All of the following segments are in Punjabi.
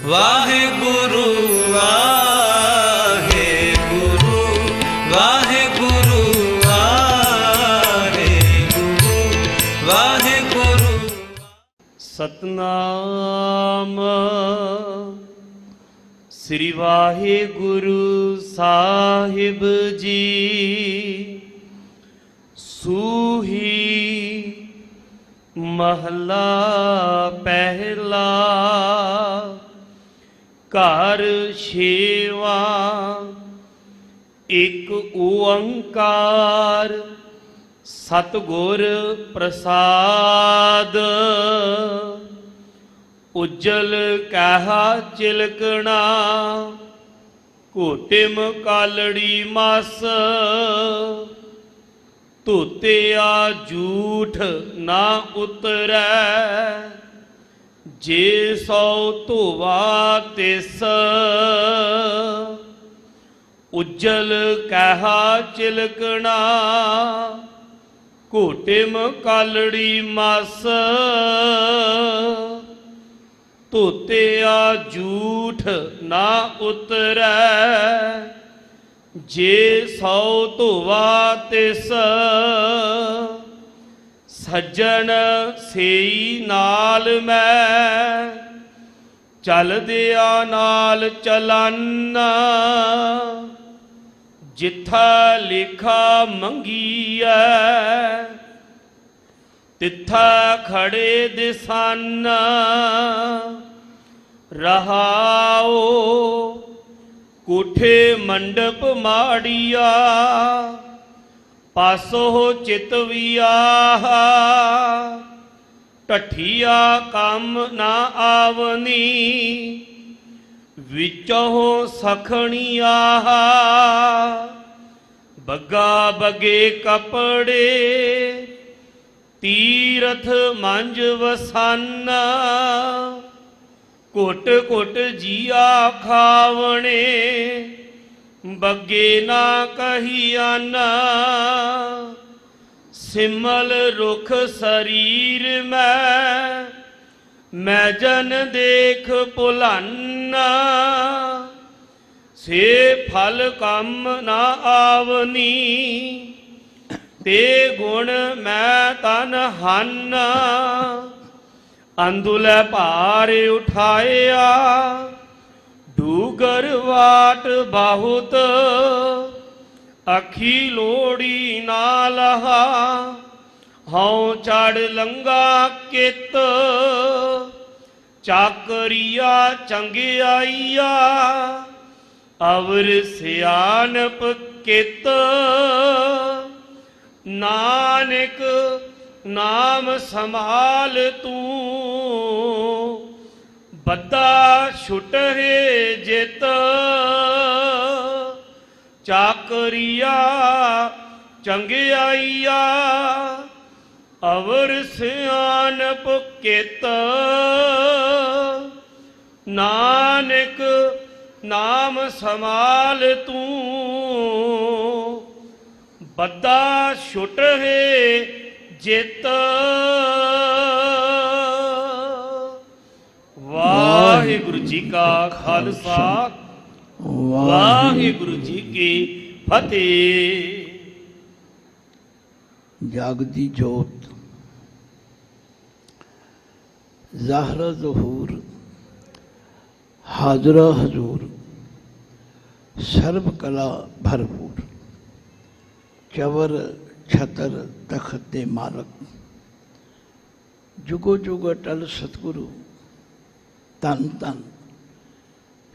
ਵਾਹਿਗੁਰੂ ਵਾਹਿਗੁਰੂ ਵਾਹਿਗੁਰੂ ਵਾਹਿਗੁਰੂ ਵਾਹਿਗੁਰੂ। ਸਤਨਾਮ ਸ੍ਰੀ ਵਾਹਿਗੁਰੂ ਸਾਹਿਬ ਜੀ। ਸੂਹੀ ਮਹਲਾ ਪਹਿਲਾ। ਘਰ ਛੇਵਾ ਇੱਕ ਓੰਕਾਰ ਸਤਿਗੁਰ ਪ੍ਰਸਾਦ। ਉਜਲ ਕਹਾ ਚਿਲਕਣਾ ਘੋਟਿਮ ਕਾਲੜੀ ਮਸ। ਧੋਤਿਆ ਝੂਠ ਨਾ ਉਤਰੈ ਜੇ ਸੋ ਧੋਵਾ ਤਿਸ। ਉਜਲ ਕਹਾ ਚਿਲਕਣਾ ਘੋਟਿਮ ਕਾਲੜੀ ਮਸ। ਧੋਤਿਆ ਝੂਠ ਨਾ ਉਤਰੈ ਜੇ ਸੋ ਧੋਵਾ ਤਿਸ। ਸੱਜਣ ਸੇਈ ਨਾਲ ਮੈਂ ਚਲਦਿਆਂ ਨਾਲ ਚਲਨ। ਜਿੱਥਾ ਲੇਖਾ ਮੰਗੀਐ ਤਿੱਥਾ ਖੜੇ ਦਿਸਨ। ਰਹਾਓ ਕੋਠੇ ਮੰਡਪ ਮਾੜੀਆ ਪਾਸੋ ਚਿਤਵੀਆ। ਢੱਠੀਆ ਕੰਮ ਨਾ ਆਵਨੀ ਵਿੱਚੋਂ ਸਖਣੀਆ। ਬੱਗਾ ਬਗੇ ਕਪੜੇ ਤੀਰਥ ਮੰਜ ਵਸਨ। ਘੁੱਟ ਘੁੱਟ ਜੀਆ ਖਾਵਣੇ ਬੱਗੇ ਨਾ ਕਹੀਅਨ। ਸਿਮਲ ਰੁਖ ਸਰੀਰ ਮੈਂ ਜਨ ਦੇਖ ਭੁਲਨ। ਸੇ ਫਲ ਕੰਮ ਨਾ ਆਵਨੀ ਤੇ ਗੁਣ ਮੈਂ ਤਨ ਹਨ। ਅੰਦੁਲੇ ਭਾਰ ਉਠਾਇਆ ਡੂਗਰ ਵਾਟ ਬਹੁਤ। ਅੱਖੀ ਲੋੜੀ ਨਾ ਲਹਾ ਹਉ ਚੜ ਲੰਗਾ ਕਿਤ। ਚਾਕਰੀਆ ਚੰਗਿਆਈਆ ਅਵਰ ਸਿਆਣਪ ਕਿਤ। ਨਾਨਕ ਨਾਮ ਸੰਭਾਲ ਤੂੰ ਬੱਦਾ ਛੁਟਹਿ ਜਿਤ। ਚਾਕਰੀਆ ਚੰਗਿਆਈਆ ਅਵਰ ਸਿਆਣਪ ਕਿਤ। ਨਾਨਕ ਨਾਮ ਸੰਭਾਲ ਤੂੰ ਬੱਦਾ ਛੁਟਹਿ ਜਿਤ। ਵਾਹਿਗੁਰੂ ਜੀ ਕਾ ਖਾਲਸਾ ਵਾਹਿਗੁਰੂ ਜੀ ਕੀ ਫਤਿਹ। ਜਾਗਦੀ ਜੋਤ ਜ਼ਾਹਰਾ ਜ਼ਹੂਰ ਹਾਜ਼ਰਾ ਹਜ਼ੂਰ ਸਰਬ ਕਲਾ ਭਰਪੂਰ। ਚਵਰ ਛਤਰ ਤਖਤ ਦੇ ਮਾਲਕ ਜੁਗੋ ਜੁਗ ਅਟਲ ਸਤਿਗੁਰੂ ਧੰਨ ਧੰਨ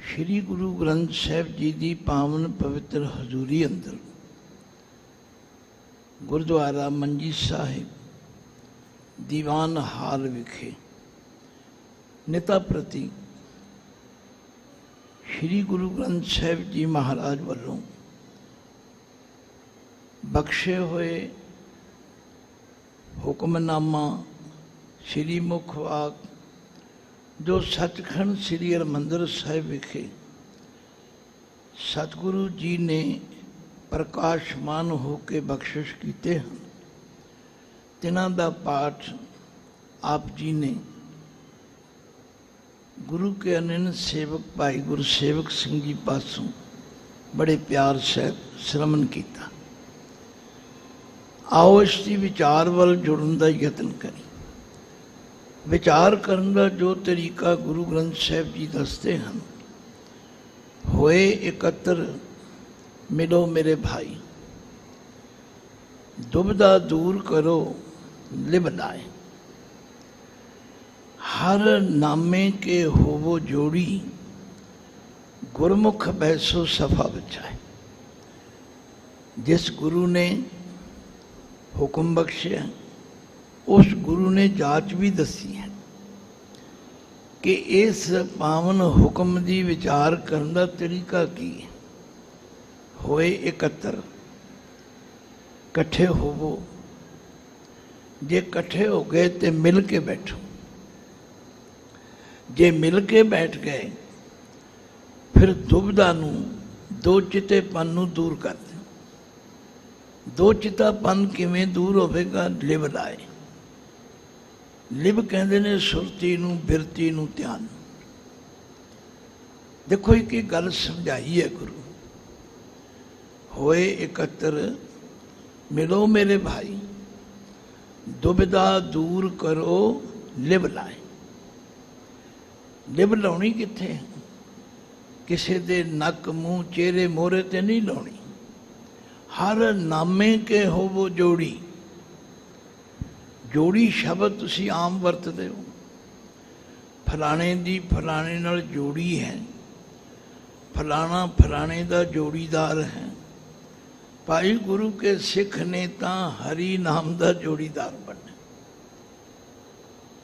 ਸ਼੍ਰੀ ਗੁਰੂ ਗ੍ਰੰਥ ਸਾਹਿਬ ਜੀ ਦੀ ਪਾਵਨ ਪਵਿੱਤਰ ਹਜ਼ੂਰੀ ਅੰਦਰ ਗੁਰਦੁਆਰਾ ਮੰਜੀ ਸਾਹਿਬ ਦੀਵਾਨ ਹਾਲ ਵਿਖੇ ਨਿਤਾ ਪ੍ਰਤੀ ਸ਼੍ਰੀ ਗੁਰੂ ਗ੍ਰੰਥ ਸਾਹਿਬ ਜੀ ਮਹਾਰਾਜ ਵੱਲੋਂ ਬਖਸ਼ੇ ਹੋਏ ਹੁਕਮਨਾਮਾ ਸ਼੍ਰੀ ਮੁਖ ਵਾਕ ਜੋ ਸੱਚਖੰਡ ਸ੍ਰੀ ਹਰਿਮੰਦਰ ਸਾਹਿਬ ਵਿਖੇ ਸਤਿਗੁਰੂ ਜੀ ਨੇ ਪ੍ਰਕਾਸ਼ਮਾਨ ਹੋ ਕੇ ਬਖਸ਼ਿਸ਼ ਕੀਤੇ ਹਨ, ਤਿਨਾਂ ਦਾ ਪਾਠ ਆਪ ਜੀ ਨੇ गुरु के अनन्य सेवक भाई गुरसेवक सिंह जी पासों बड़े प्यार सहित श्रवण किया। आओ इसकी विचार वाल जुड़न का यतन करी। विचार करने का जो तरीका गुरु ग्रंथ साहिब जी दसते हैं, होए एकत्र मिलो मेरे भाई, दुविधा दूर करो लिब लाए, हर नामे के होवो जोड़ी, गुरमुख बैसो सफा बचाए। जिस गुरु ने हुक्म बख्शिया उस गुरु ने जांच भी दसी है कि इस पावन हुक्म की विचार करने का तरीका की है। होए एकत्र, कट्ठे होवो, जे कट्ठे हो गए तो मिल के बैठो, जे मिल के बैठ गए फिर दुविधा नू दो चितेपन नू दूर कर दे। दो चितापन किवें दूर होवेगा? लिव लाए। लिव कहते ने सुरती नू, बिरती नू, ध्यान। देखो एक गल समझाई है गुरु, होए एकत्र मिलो मेरे भाई, दुविधा दूर करो लिव लाए। लिव लाउणी कित्थे? किसी दे नक मूँह चेहरे मोहरे ते नहीं लाउणी। हर नामे के होवो जोड़ी। जोड़ी शब्द तुसी आम वरतदे हो, फलाने दी फलाने नाल जोड़ी है, फलाना फलाने दा जोड़ीदार है। भाई गुरु के सिख ने तां हरि नाम दा जोड़ीदार बने।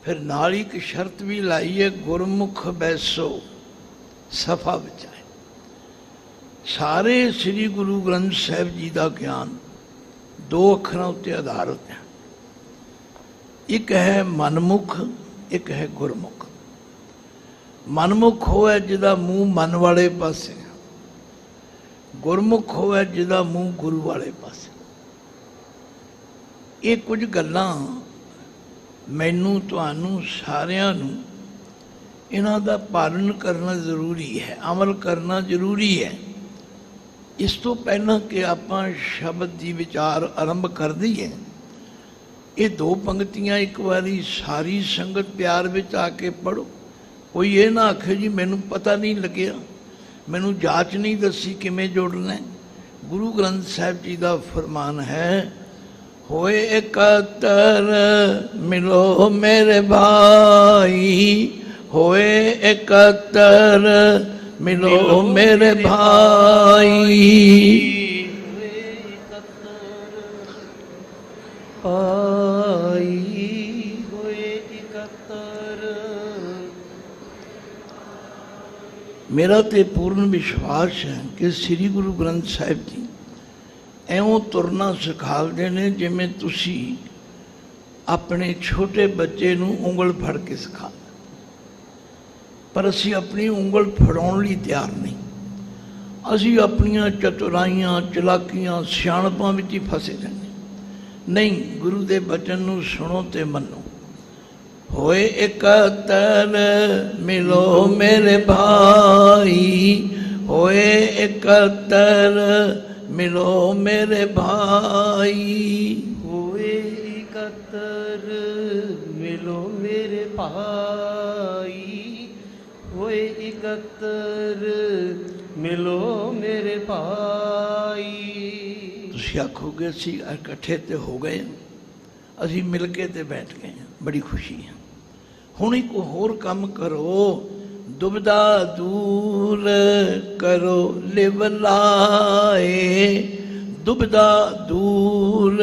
फिर नाल एक शर्त भी लाई है, गुरमुख बैसो सफा बचाए। सारे श्री गुरु ग्रंथ साहिब जी का ज्ञान दो अखरां उत्ते आधारित है। एक है मनमुख, एक है गुरमुख। मनमुख होए जिहदा मूँह मन वाले पासे, गुरमुख होए जिहदा मूँह गुरु वाले पासे। ये कुछ गल्लां मैनू तुहानू सारियां नू इन्हां दा पालन करना जरूरी है, अमल करना जरूरी है। इस तो पहला कि आपां शब्द की विचार आरंभ कर दईए, ये दो पंक्तियां एक बारी सारी संगत प्यार विच आके पढ़ो। कोई ये ना आखे जी मैनू पता नहीं लग्या, मैनू जांच नहीं दसी किमें जोड़ना है। गुरु ग्रंथ साहिब जी का फरमान है, होए एकत्र मिलो मेरे भाई, होए एकत्र मिलो मेरे भाई। मेरा तो पूर्ण विश्वास है कि श्री गुरु ग्रंथ साहिब जी एवं तुरना सिखाते हैं जिमें तुसी अपने छोटे बच्चे नूं उंगल फड़ के सिखा। पर असी अपनी उंगल फड़ाउण लई तैयार नहीं। असी अपनियां चतुराइयां चलाकियां सियाणपां विच ही फसे रहने। नहीं, गुरु दे बचन नूं सुनो ते मनो। होए एकत्र मिलो मेरे भाई, होए एकत्र मिलो मेरे भाई, होए एकत्र मिलो मेरे भाई, होए एकत्र मिलो मेरे भाई। तुसीं आखोगे असी इकट्ठे ते हो गए, असी मिल के ते बैठ गए, बड़ी खुशी है। हुण एक होर काम करो, दुविधा दूर करो लिव लाए, दुविधा दूर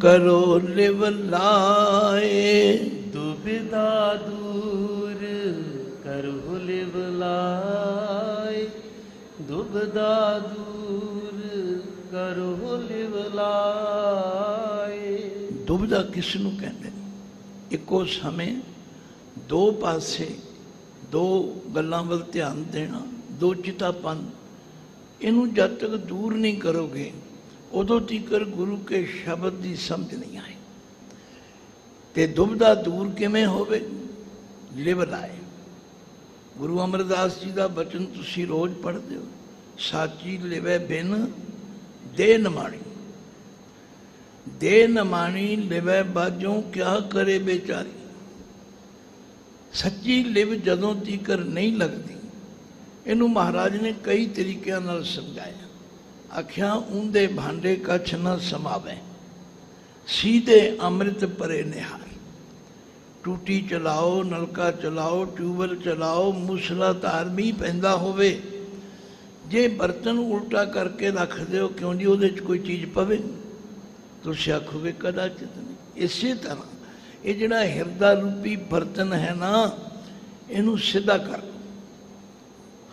करो लिव लाए, दुविधा दूर करो लिव लाए, दुविधा दूर करो लिव लाए। दुविधा किस नूं कहंदे? इक्को समय दो पासे दो गल्लां वल ध्यान देना, दो चितापन। इनू जब तक दूर नहीं करोगे उदों तीकर गुरु के शब्द की समझ नहीं आए। ते दुविधा दूर किवें होवे? लिव लाए। ਗੁਰੂ ਅਮਰਦਾਸ ਜੀ ਦਾ ਬਚਨ ਤੁਸੀਂ ਰੋਜ਼ ਪੜ੍ਹਦੇ ਹੋ, ਸਾਚੀ ਲਿਵੈ ਬਿਨ ਦੇ ਨਮਾਣੀ, ਦੇ ਨਮਾਣੀ ਲਿਵੈ ਬਾਝੋਂ ਕਿਆ ਕਰੇ ਬੇਚਾਰੀ। ਸੱਚੀ ਲਿਵ ਜਦੋਂ ਤੀਕਰ ਨਹੀਂ ਲੱਗਦੀ, ਇਹਨੂੰ ਮਹਾਰਾਜ ਨੇ ਕਈ ਤਰੀਕਿਆਂ ਨਾਲ ਸਮਝਾਇਆ। ਆਖਿਆ ਉਂਦੇ ਭਾਂਡੇ ਕੱਛ ਨਾ ਸਮਾਵੇ, सीधे अमृत परे निहार। टूटी चलाओ, नलका चलाओ, ट्यूबल चलाओ, मूसलाधार मीह पैंदा होवे, जे बर्तन उल्टा करके रख दो क्यों जी उहदे च कोई चीज़ पवे, तुसीं आखोगे कदाचित नहीं। इसे तरह ये जिहड़ा हिरदा रूपी बर्तन है ना, इनू सीधा कर लो।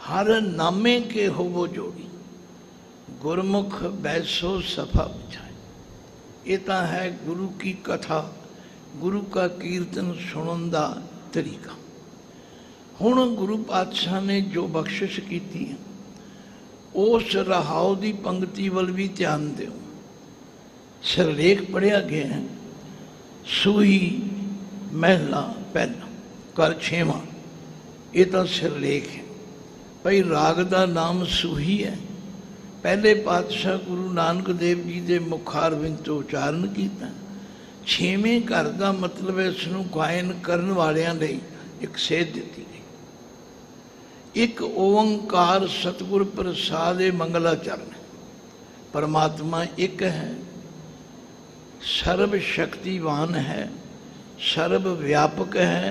हर नामे के होवो जोड़ी, गुरमुख बैसो सफा बिछाए। ये तो है गुरु की कथा, गुरु का कीर्तन सुनने का तरीका। हुण गुरु पातशाह ने जो बख्शिश की है, उस रहाओ की पंक्ति वल भी ध्यान दो। सिरलेख पढ़िया गया है, सूही महला पहला कर 6वां, ये तो सिरलेख है। भाई राग का नाम सूही है। पहले पातशाह गुरु नानक देव जी के मुखारविंद तो उच्चारण किया। 6वें घर का मतलब है इसनूं गायन करन वालियां लई एक सेध दिती गई। एक ओंकार सतगुर प्रसाद मंगलाचरण है। परमात्मा एक है, सर्व शक्तिवान है, सर्व व्यापक है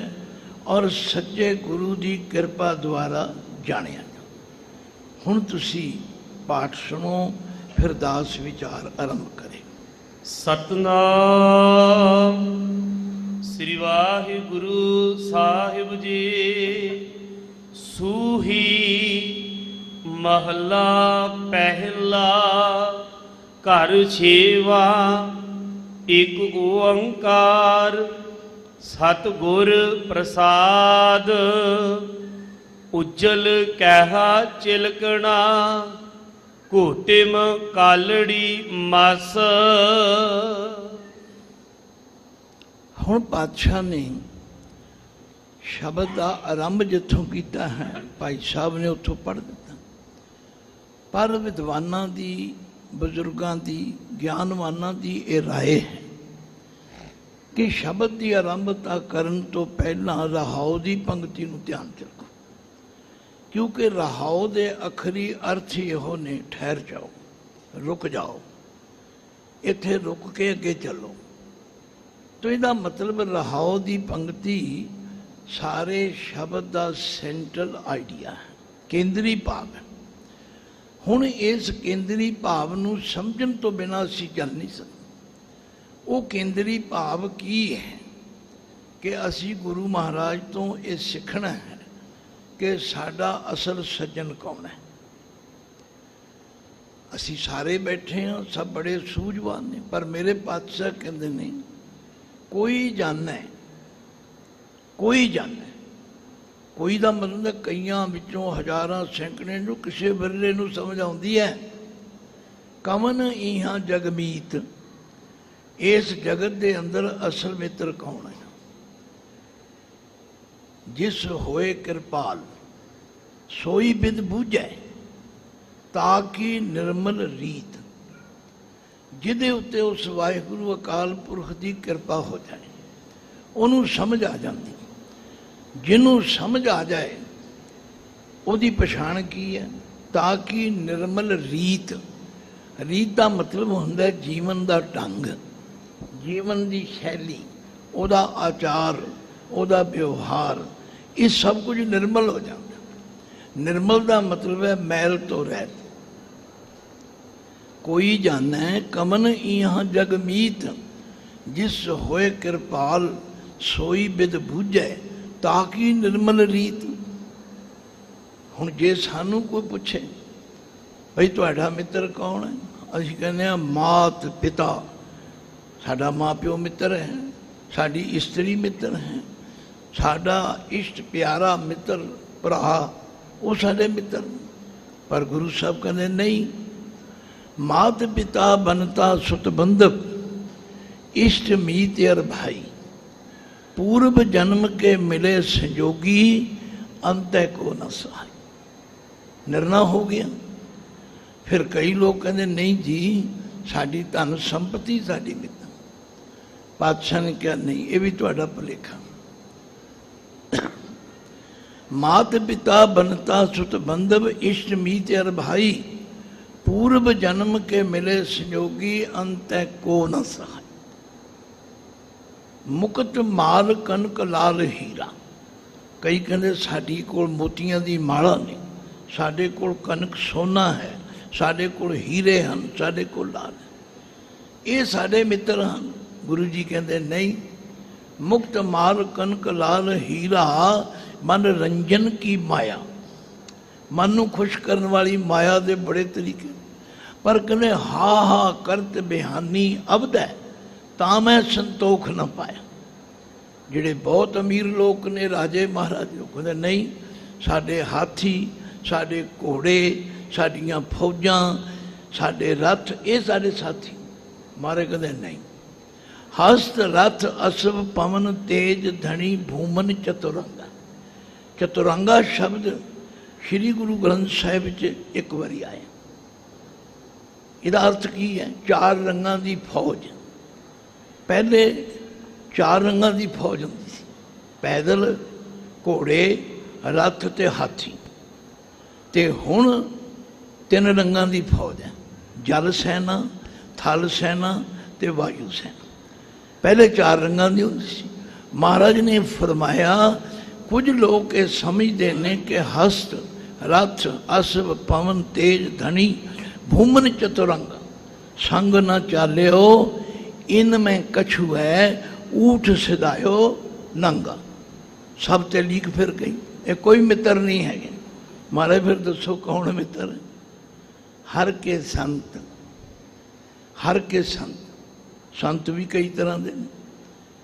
और सच्चे गुरु की कृपा द्वारा जानिया। हुण तुसी पाठ सुनो, फिर दास विचार आरंभ करें। सतनाम श्री वाहिगुरु साहिब जी। सूही महला पहला घर 6वां, एक ओंकार सतगुर प्रसाद। उज्जल कहा चिलकना, घोटिम कालड़ी मस। हुण पातशाह ने शब्द का आरंभ जिथों किया है, भाई साहब ने उतों पढ़ दिता। पर विद्वानां दी, बजुर्गां दी, ज्ञानवानां दी ये राय है कि शब्द की आरंभता करन तो पहला रहाओ की पंक्ति नूं ध्यान च रखो, क्योंकि रहाओ दे आखिरी अर्थ यहो ने ठहर जाओ, रुक जाओ, इत्थे रुक के अगे चलो। तो इसका मतलब रहाओ की पंक्ति सारे शब्द का सेंट्रल आइडिया है, केंद्री भाव है। हुण इस केंद्री भाव नूं समझण तो बिना असीं चल नहीं सकते। वो केंद्री भाव की है कि असीं गुरु महाराज तो ये सीखना है कि साडा असल सज्जन कौन है। असी सारे बैठे हैं, सब बड़े सूझवान ने, पर मेरे पातशाह कहते नहीं, कोई जाना है, कोई जाना है। कोई का मतलब कईयां विचों हजारां सैकड़े नूं किसी बिरले नूं समझ आउंदी है। कवन इहां जगमीत, इस जगत के अंदर असल मित्र कौन है? जिस होए कृपाल सोई बिद बूझै, ताकि निर्मल रीत। जिदे उत्ते उस वाहिगुरु अकाल पुरख की कृपा हो जाए, उन्होंने समझ आ जाती। जिन्हों समझ आ जाए उसकी पछाण की है, ताकि निर्मल रीत। रीत का मतलब होंदा जीवन का ढंग, जीवन की शैली, उहदा आचार, उहदा व्यवहार, ये सब कुछ निर्मल हो जाता। निर्मल का मतलब है मैल तो रहत। कोई जाना है कमन इहाँ जगमीत, जिस होए कृपाल सोई बिद बूझे, ताकि निर्मल रीत। हुण जे सानू कोई पूछे भाई तुहाडा मित्र कौन है, असीं कहने हैं मात पिता, साडा माँ प्यो मित्र है, साडी इस्त्री मित्र है, साडा इष्ट प्यारा मित्र भरा वो साडे मित्र। पर गुरु साहब कहते नहीं, मात पिता बनता सुत बंधक, इष्ट मीत अर भाई, पूर्व जन्म के मिले संजोगी, ਅੰਤੈ ਕੋ ਨ ਸਹਾਈ। ਨਿਰਣਾ ਹੋ ਗਿਆ। ਫਿਰ ਕਈ ਲੋਕ ਕਹਿੰਦੇ ਨਹੀਂ ਜੀ ਸਾਡੀ ਧਨ ਸੰਪਤੀ ਸਾਡੀ ਮਿੱਤਰ। ਪਾਤਸ਼ਾਹ ਨੇ ਕਿਹਾ ਨਹੀਂ, ਇਹ ਵੀ ਤੁਹਾਡਾ ਭੁਲੇਖਾ। ਮਾਤ ਪਿਤਾ ਬਨਤਾ ਸੁਤ ਬੰਧਵ ਇਸ਼ਟ ਮੀਤ ਅਰ ਭਾਈ, पूर्व जन्म के मिले संयोगी अंत को न सहाय। मुकत माल कनक लाल हीरा। कई कहते साडी कोल मोतियां दी माला ने, साडे कोल कनक सोना है, साडे कोल हीरे हैं, साडे कोल लाल है, ये साडे मित्र हैं। गुरु जी कहते नहीं, मुक्त माल कनक लाल हीरा मन रंजन की माया। मन नूं खुश करने वाली माया दे बड़े तरीके। पर कहने हा हा करत बिहानी अबद है तां मैं संतोख न पाया। जिहड़े बहुत अमीर लोग ने, राजे महाराजे, लोग कहते नहीं साडे हाथी, साडे घोड़े, साडियां फौजां, साडे रथ, ये साडे साथी। मारे कहते नहीं, हस्त रथ असव पवन तेज धनी भूमन चतुरंगा। चतुरंगा शब्द श्री गुरु ग्रंथ साहिब च एक बारी आया। ਇਹਦਾ अर्थ की है? चार रंगां दी फौज। पहले चार रंगां दी फौज होंदी सी, पैदल, घोड़े, रथ ते हाथी। ते हुण तीन रंगां दी फौज है, जल सेना, थल सेना ते वायु सेना। पहले चार रंगां दी होंदी सी। महाराज ने फरमाया कुछ लोग ये समझते हैं कि हस्त रथ असव पवन तेज धनी भूमन चतुरंग संग न चाल्यो इन में कछु है ऊठ सिधायो नंगा। सब ते लीक फिर गई, ये कोई मित्र नहीं है। मारे फिर दसो कौन मित्र है? हर के संत, हर के संत। संत भी कई तरह के।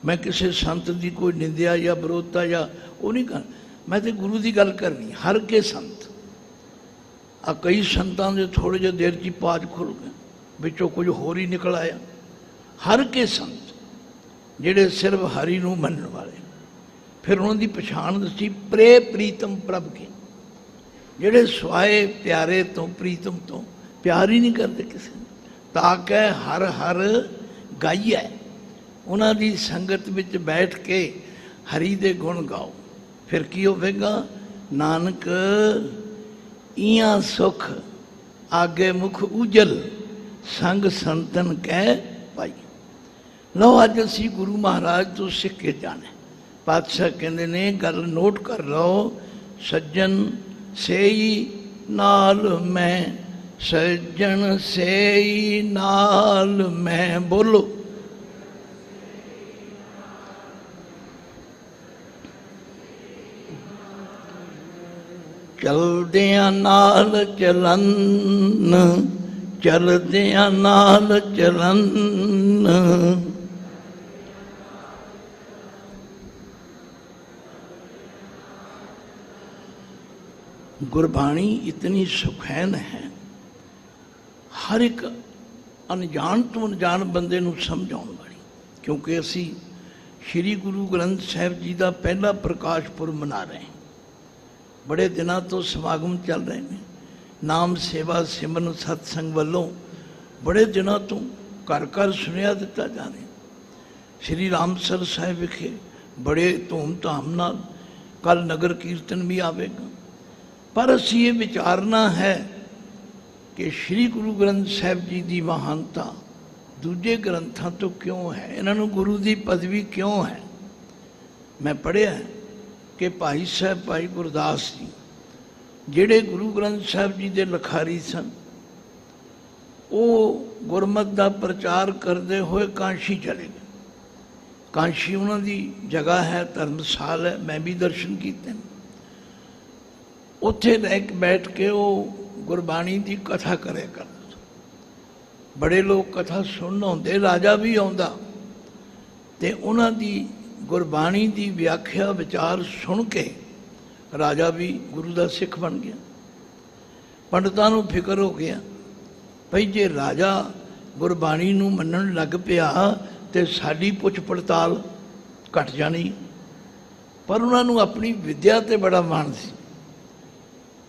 मैं किसी संत की कोई निंदिया या विरोधता या वो नहीं कर, मैं तो गुरु की गल करनी। हर के संत। आ कई संतां दे थोड़े जे देर ची पाज खुल गए, विचों कुछ होर ही निकल आया। हर के संत जिहड़े सिर्फ हरि नूं मनण वाले। फिर उन्होंने पछाण दसी प्रे प्रीतम प्रभ की। जिहड़े स्वाए प्यारे तो प्रीतम तो प्यार ही नहीं करते किसी ने, ताकि हर हर गाइए। उन्हां दी संगत विच बैठ के हरि दे गुण गाओ। फिर की होवेगा? नानक इया सुख आगे मुख उजल संग संतन कह पाई। लो अज असी गुरु महाराज तो सिख के जाने। पातशाह कहते ने गल नोट कर लो, सज्जन से ही नाल मैं, सज्जन से ही नाल मैं। बोलो चलदियां नाल चलन, चलदियां नाल चलन। गुरबाणी इतनी सुखैन है, हर एक अनजान तो अनजान बंदे नूं समझाउण वाली। क्योंकि असी श्री गुरु ग्रंथ साहिब जी का पहला प्रकाश पुरब मना रहे हैं। बड़े दिनों तो समागम चल रहे हैं, नाम सेवा सिमरन सत्संग वालों बड़े दिनों तो घर घर सुनिया दिता जा रहा। श्री रामसर साहिब विखे बड़े धूमधाम नाल कल नगर कीर्तन भी आवेगा। पर असी ये विचारना है कि श्री गुरु ग्रंथ साहिब जी की महानता दूजे ग्रंथों तो क्यों है, इन्होंने गुरु की पदवी क्यों है। मैं पढ़िया है कि भाई साहब भाई गुरदास जी जिहड़े गुरु ग्रंथ साहिब जी के लखारी सन, वो गुरमत का प्रचार करते हुए कांशी चले गए। कांशी उन्होंने जगह है, धर्मशाल है, मैं भी दर्शन किए। उत्थे रह बैठ के वो गुरबाणी की कथा करे करते। बड़े लोग कथा सुनन आउंदे, राजा भी आउंदा ते उन्हां दी गुरबाणी की व्याख्या विचार सुन के राजा भी गुरु का सिख बन गया। पंडितां नूं फिक्र हो गया भाई जे राजा गुरबाणी नूं मनण लग पिया तो साडी पुछ पड़ताल घट जानी। पर उन्होंने अपनी विद्या ते बड़ा माण सी।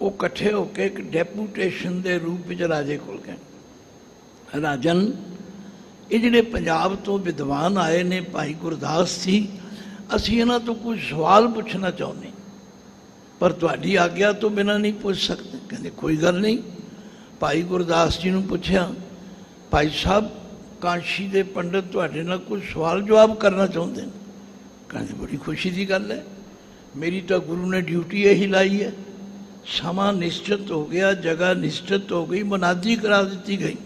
वो इकट्ठे होकर एक डेपूटेशन के रूप में राजे कोल गए, राजन ये जिहड़े पंजाब तो विद्वान आए ने भाई गुरदास जी, असीं इन्हां तो कोई सवाल पूछना चाहुंदे पर तुहाडी आग्या तो बिना नहीं पूछ सकते। कहते कोई गल नहीं। भाई गुरदास जी नूं पुछया, भाई साहब काशी दे पंडित तुहाडे नाल कोई सवाल जवाब करना चाहुंदे ने। कहते बड़ी खुशी की गल है, मेरी तो गुरु ने ड्यूटी यही लाई है। समा निश्चित हो गया, जगह निश्चित हो गई, मुनादी करा दी गई।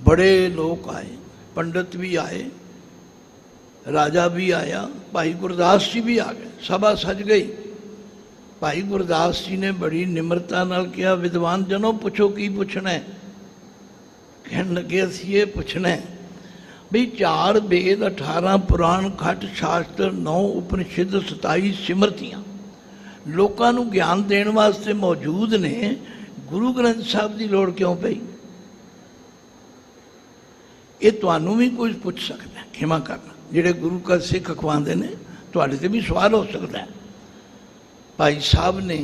बड़े लोग आए, पंडित भी आए, राजा भी आया, भाई गुरदास जी भी आ गए, सभा सज गई। भाई गुरदास जी ने बड़ी निम्रता नाल कहा, विद्वान जनों पूछो की पूछना है। कहन लगे असीं ये पूछना है भी 4 वेद 18 पुराण खट शास्त्र 9 उपनिषद 27 सिमरतियां लोगों को ज्ञान देने वास्ते मौजूद ने, गुरु ग्रंथ साहब की लोड़ क्यों पई? ये तुहानू भी कोई पूछ सकता है, खिमा करना, जिहड़े गुरु का सिख अखवांदे ने तुहाडे ते भी सवाल हो सकता है। भाई साहब ने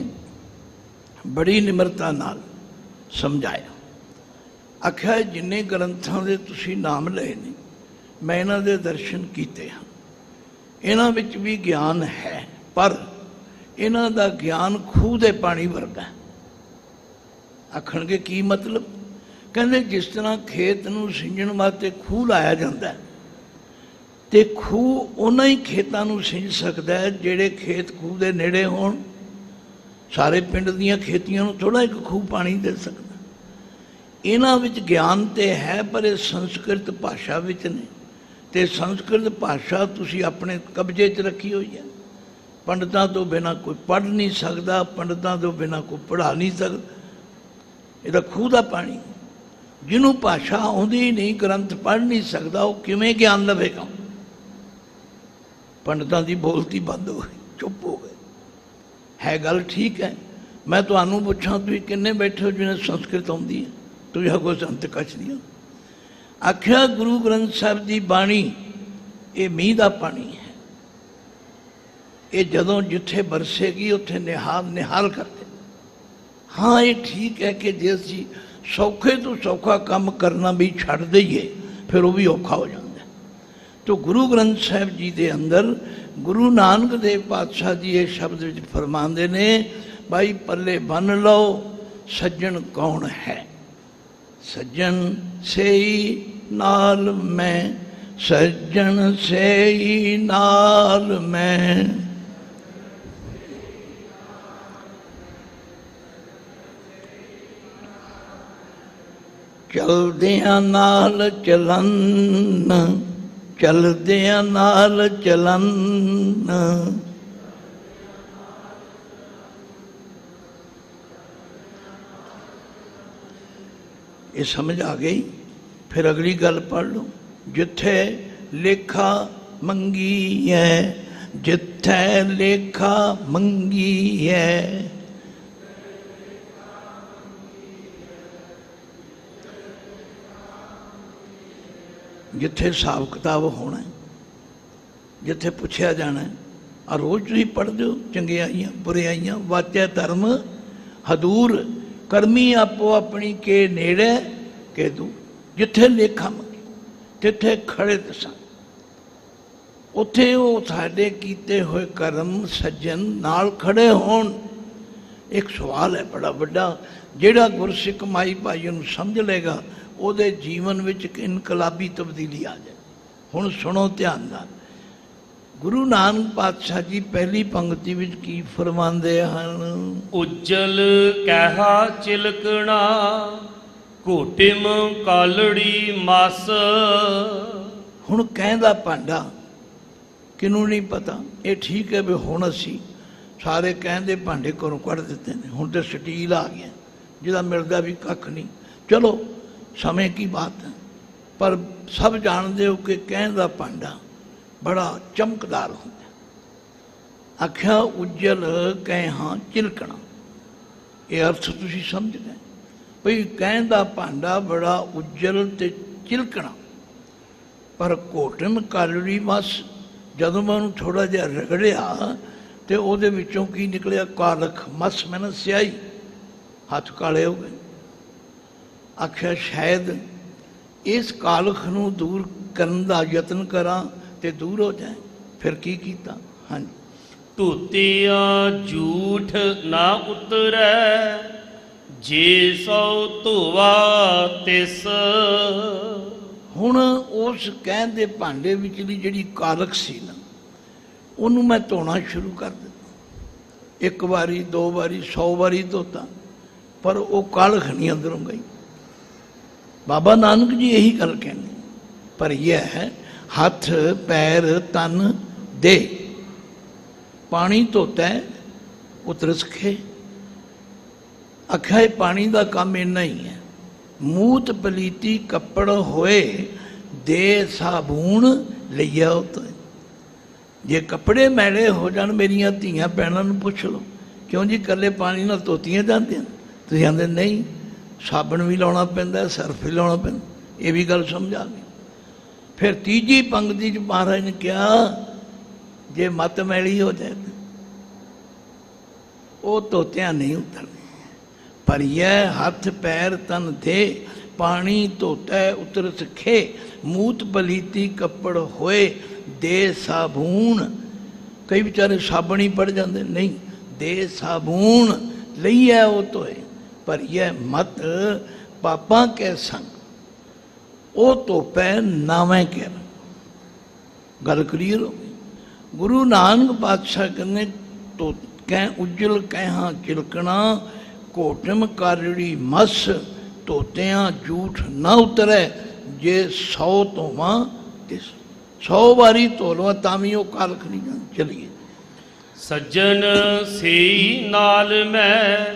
बड़ी निम्रता नाल समझाया, आख्या जिन्ने ग्रंथां दे तुसीं नाम लए ने मैं इन्हां दे दर्शन कीते हैं, इन्हां विच भी ज्ञान है, पर इन्हां दा ज्ञान खूह दे पानी वर्गा है। आखणगे की मतलब? कहंदे जिस तरह खेत नूं सिंजण वास्ते खूह लाया जाता है तो खूह उन्हां ही खेतां नूं सिंज सकदा है जिहड़े खेत खूह दे नेड़े होण। सारे पिंड दीयां खेतियां नूं थोड़ा एक खूह पानी दे सकदा। इन्हां विच ज्ञान ते है, पर ये संस्कृत भाषा विच ने, ते संस्कृत भाषा तुसीं अपने कब्जे च रखी हुई है। पंडितां तो बिना कोई पढ़ नहीं सकता, पंडितां तो बिना कोई पढ़ा नहीं सकता। ये खूह दा पानी, जिन्हों भाषा आउंदी ही नहीं, ग्रंथ पढ़ नहीं सकता, वो किवें ज्ञान लवेगा? पंडितां दी बोलती बंद हो गई, चुप हो गए। है गल ठीक है, मैं तुहानू पुछां तुसीं किन्ने बैठे हो जिन्हें संस्कृत आउंदी है? तुझा कोई संत कछ नहीं। आख्या गुरु ग्रंथ साहब की बाणी ये मीह का पानी है, ये जदों जिथे बरसेगी उत्थे निहाल करते। हाँ ये ठीक है कि जे असीं सौखे तो सौखा काम करना भी छड़ दईए फिर वो भी औखा हो जाता है। तो गुरु ग्रंथ साहब जी के अंदर गुरु नानक देव पातशाह जी ये शब्द विच फरमाते ने, भाई पल्ले बन लो सज्जन कौन है? सज्जन से ही नाल मैं, सज्जन से ही नाल मैं। चलदियां नाल चलन, चलदियां नाल चलन। ये समझ आ गई? फिर अगली गल पढ़ लो, जिथे लेखा मंगी है, जिथे लेखा मंगी है, जिथे हिसाब किताब होना है, जिथे पूछया जाना है। और रोज़ तुसीं पढ़दे हो चंगियाइयां बुराइयां, वाचा धर्म हदूर, करमी आपो अपनी के नेड़े के दूर। जिथे लेखा मंगी तिथे खड़े दसां, उत्थे वो साडे कीते हुए कर्म सज्जन नाल खड़े होण। एक सवाल है बड़ा बड़ा, जिहड़ा गुरसिख माई भाई नूं समझ लेगा ਉਹਦੇ जीवन ਵਿੱਚ एक इनकलाबी तब्दीली आ जाए। हुण सुनो ध्यान नाल, गुरु नानक पातशाह जी पहली पंक्ति विच की फरमांदे हन? उज्जल कहा चिलकना, घोटिम कालड़ी मस। हुण कहंदा भांडा किनू नहीं पता। ये ठीक है भी हुण असीं सारे कहंदे भांडे घरों कढ़ दिते ने, हुण तो स्टील आ गया जिहदा मिलदा भी कख नहीं। चलो समय की बात है, पर सब जानते हो कि कहण दा भांडा बड़ा चमकदार होंदा। आख्या उज्जल कह हाँ चिलकना, ये अर्थ तुसीं समझ गए भई कहण दा भांडा बड़ा उज्जल ते चिलकना। पर घोटन कालड़ी मस, ਜਦੋਂ ਮੈਂ ਉਹਨੂੰ ਥੋੜਾ ਜਿਹਾ ਰਗੜਿਆ ਤੇ ਉਹਦੇ ਵਿੱਚੋਂ ਕੀ ਨਿਕਲਿਆ? ਕਾਲਖ, ਮਸ ਮੈਨ ਸਿਆਹੀ, ਹੱਥ ਕਾਲੇ ਹੋ ਗਏ। ਆਖਿਆ ਸ਼ਾਇਦ ਇਸ ਕਾਲਖ ਨੂੰ ਦੂਰ ਕਰਨ ਦਾ ਯਤਨ ਕਰਾਂ ਤੇ ਦੂਰ ਹੋ ਜਾਏ। ਫਿਰ ਕੀ ਕੀਤਾ? ਹਾਂਜੀ, ਧੋਤਿਆਂ ਝੂਠ ਨਾ ਉਤਰੈ, ਜੇ ਸੋ ਧੋਵਾ ਤਿਸ। ਹੁਣ ਉਸ ਕਹਿਣ ਦੇ ਭਾਂਡੇ ਵਿਚਲੀ ਜਿਹੜੀ ਕਾਲਖ ਸੀ ਨਾ, ਉਹਨੂੰ ਮੈਂ ਧੋਣਾ ਸ਼ੁਰੂ ਕਰ ਦਿੱਤਾ। 1 ਵਾਰੀ 2 ਵਾਰੀ 100 ਵਾਰੀ ਧੋਤਾ, ਪਰ ਉਹ ਕਾਲਖ ਨਹੀਂ ਅੰਦਰੋਂ ਗਈ। ਬਾਬਾ ਨਾਨਕ ਜੀ ਇਹੀ ਗੱਲ ਕਹਿੰਦੇ, ਪਰ ਇਹ ਹੈ ਹੱਥ ਪੈਰ ਤਨ ਦੇ ਪਾਣੀ ਧੋਤਾ ਉਤਰ ਸਕੇ। ਆਖਿਆ ਪਾਣੀ ਦਾ ਕੰਮ ਇੰਨਾ ਹੀ ਹੈ। ਮੂਤ ਪਲੀਤੀ ਕੱਪੜ ਹੋਏ, ਦੇ ਸਾਬੂਣ ਲਈਆ ਉਤੋਂ। ਜੇ ਕੱਪੜੇ ਮੈਲੇ ਹੋ ਜਾਣ, ਮੇਰੀਆਂ ਧੀਆਂ ਭੈਣਾਂ ਨੂੰ ਪੁੱਛ ਲਓ, ਕਿਉਂ ਜੀ ਇਕੱਲੇ ਪਾਣੀ ਨਾਲ ਧੋਤੀਆਂ ਜਾਂਦੀਆਂ? ਤੁਸੀਂ ਕਹਿੰਦੇ ਨਹੀਂ, ਸਾਬਣ ਵੀ ਲਾਉਣਾ ਪੈਂਦਾ, ਸਰਫ ਵੀ ਲਾਉਣਾ ਪੈਂਦਾ। ਇਹ ਵੀ ਗੱਲ ਸਮਝਾ ਗਈ। ਫਿਰ ਤੀਜੀ ਪੰਕਤੀ 'ਚ ਮਹਾਰਾਜ ਨੇ ਕਿਹਾ, ਜੇ ਮੱਤ ਮੈਲੀ ਹੋ ਜਾਏ ਉਹ ਧੋਤਿਆਂ ਨਹੀਂ ਉਤਰਦੇ। ਪਰ ਇਹ ਹੱਥ ਪੈਰ ਤਨ ਦੇ ਪਾਣੀ ਧੋਤਾ ਉਤਰ ਸਕੇ, ਮੂਤ ਪਲੀਤੀ ਕੱਪੜ ਹੋਏ, ਦੇ ਸਾਬੂਣ। ਕਈ ਵਿਚਾਰੇ ਸਾਬਣ ਹੀ ਪੜ ਜਾਂਦੇ, ਨਹੀਂ, ਦੇ ਸਾਬੂਣ ਲਈਐ ਉਹ ਧੋਏ। ਪਰ ਇਹ ਮਤ ਪਾਪਾਂ ਕੇ ਸੰਗ, ਉਹ ਧੋਪੈ ਨਾਵੇਂ ਕਹਿ। ਗੱਲ ਕਲੀਅਰ ਹੋ ਗਈ। ਗੁਰੂ ਨਾਨਕ ਪਾਤਸ਼ਾਹ ਕਹਿੰਦੇ, ਧੋ ਕਹਿ ਉਜਲ ਕਹਿਹਾਂ ਚਿਲਕਣਾ, ਘੋਟਮ ਕਾਰੜੀ ਮਸ, ਧੋਤਿਆਂ ਝੂਠ ਨਾ ਉਤਰੈ, ਜੇ 100 ਧੋਵਾਂ ਤਿਸ। 100 ਵਾਰੀ ਧੋ ਲਵਾਂ ਤਾਂ ਵੀ ਉਹ ਕਾਲਖ ਨਹੀਂ ਜਾਂਦੀ। ਚਲੀਏ। ਸੱਜਣ ਸਈ ਨਾਲ ਮੈਂ,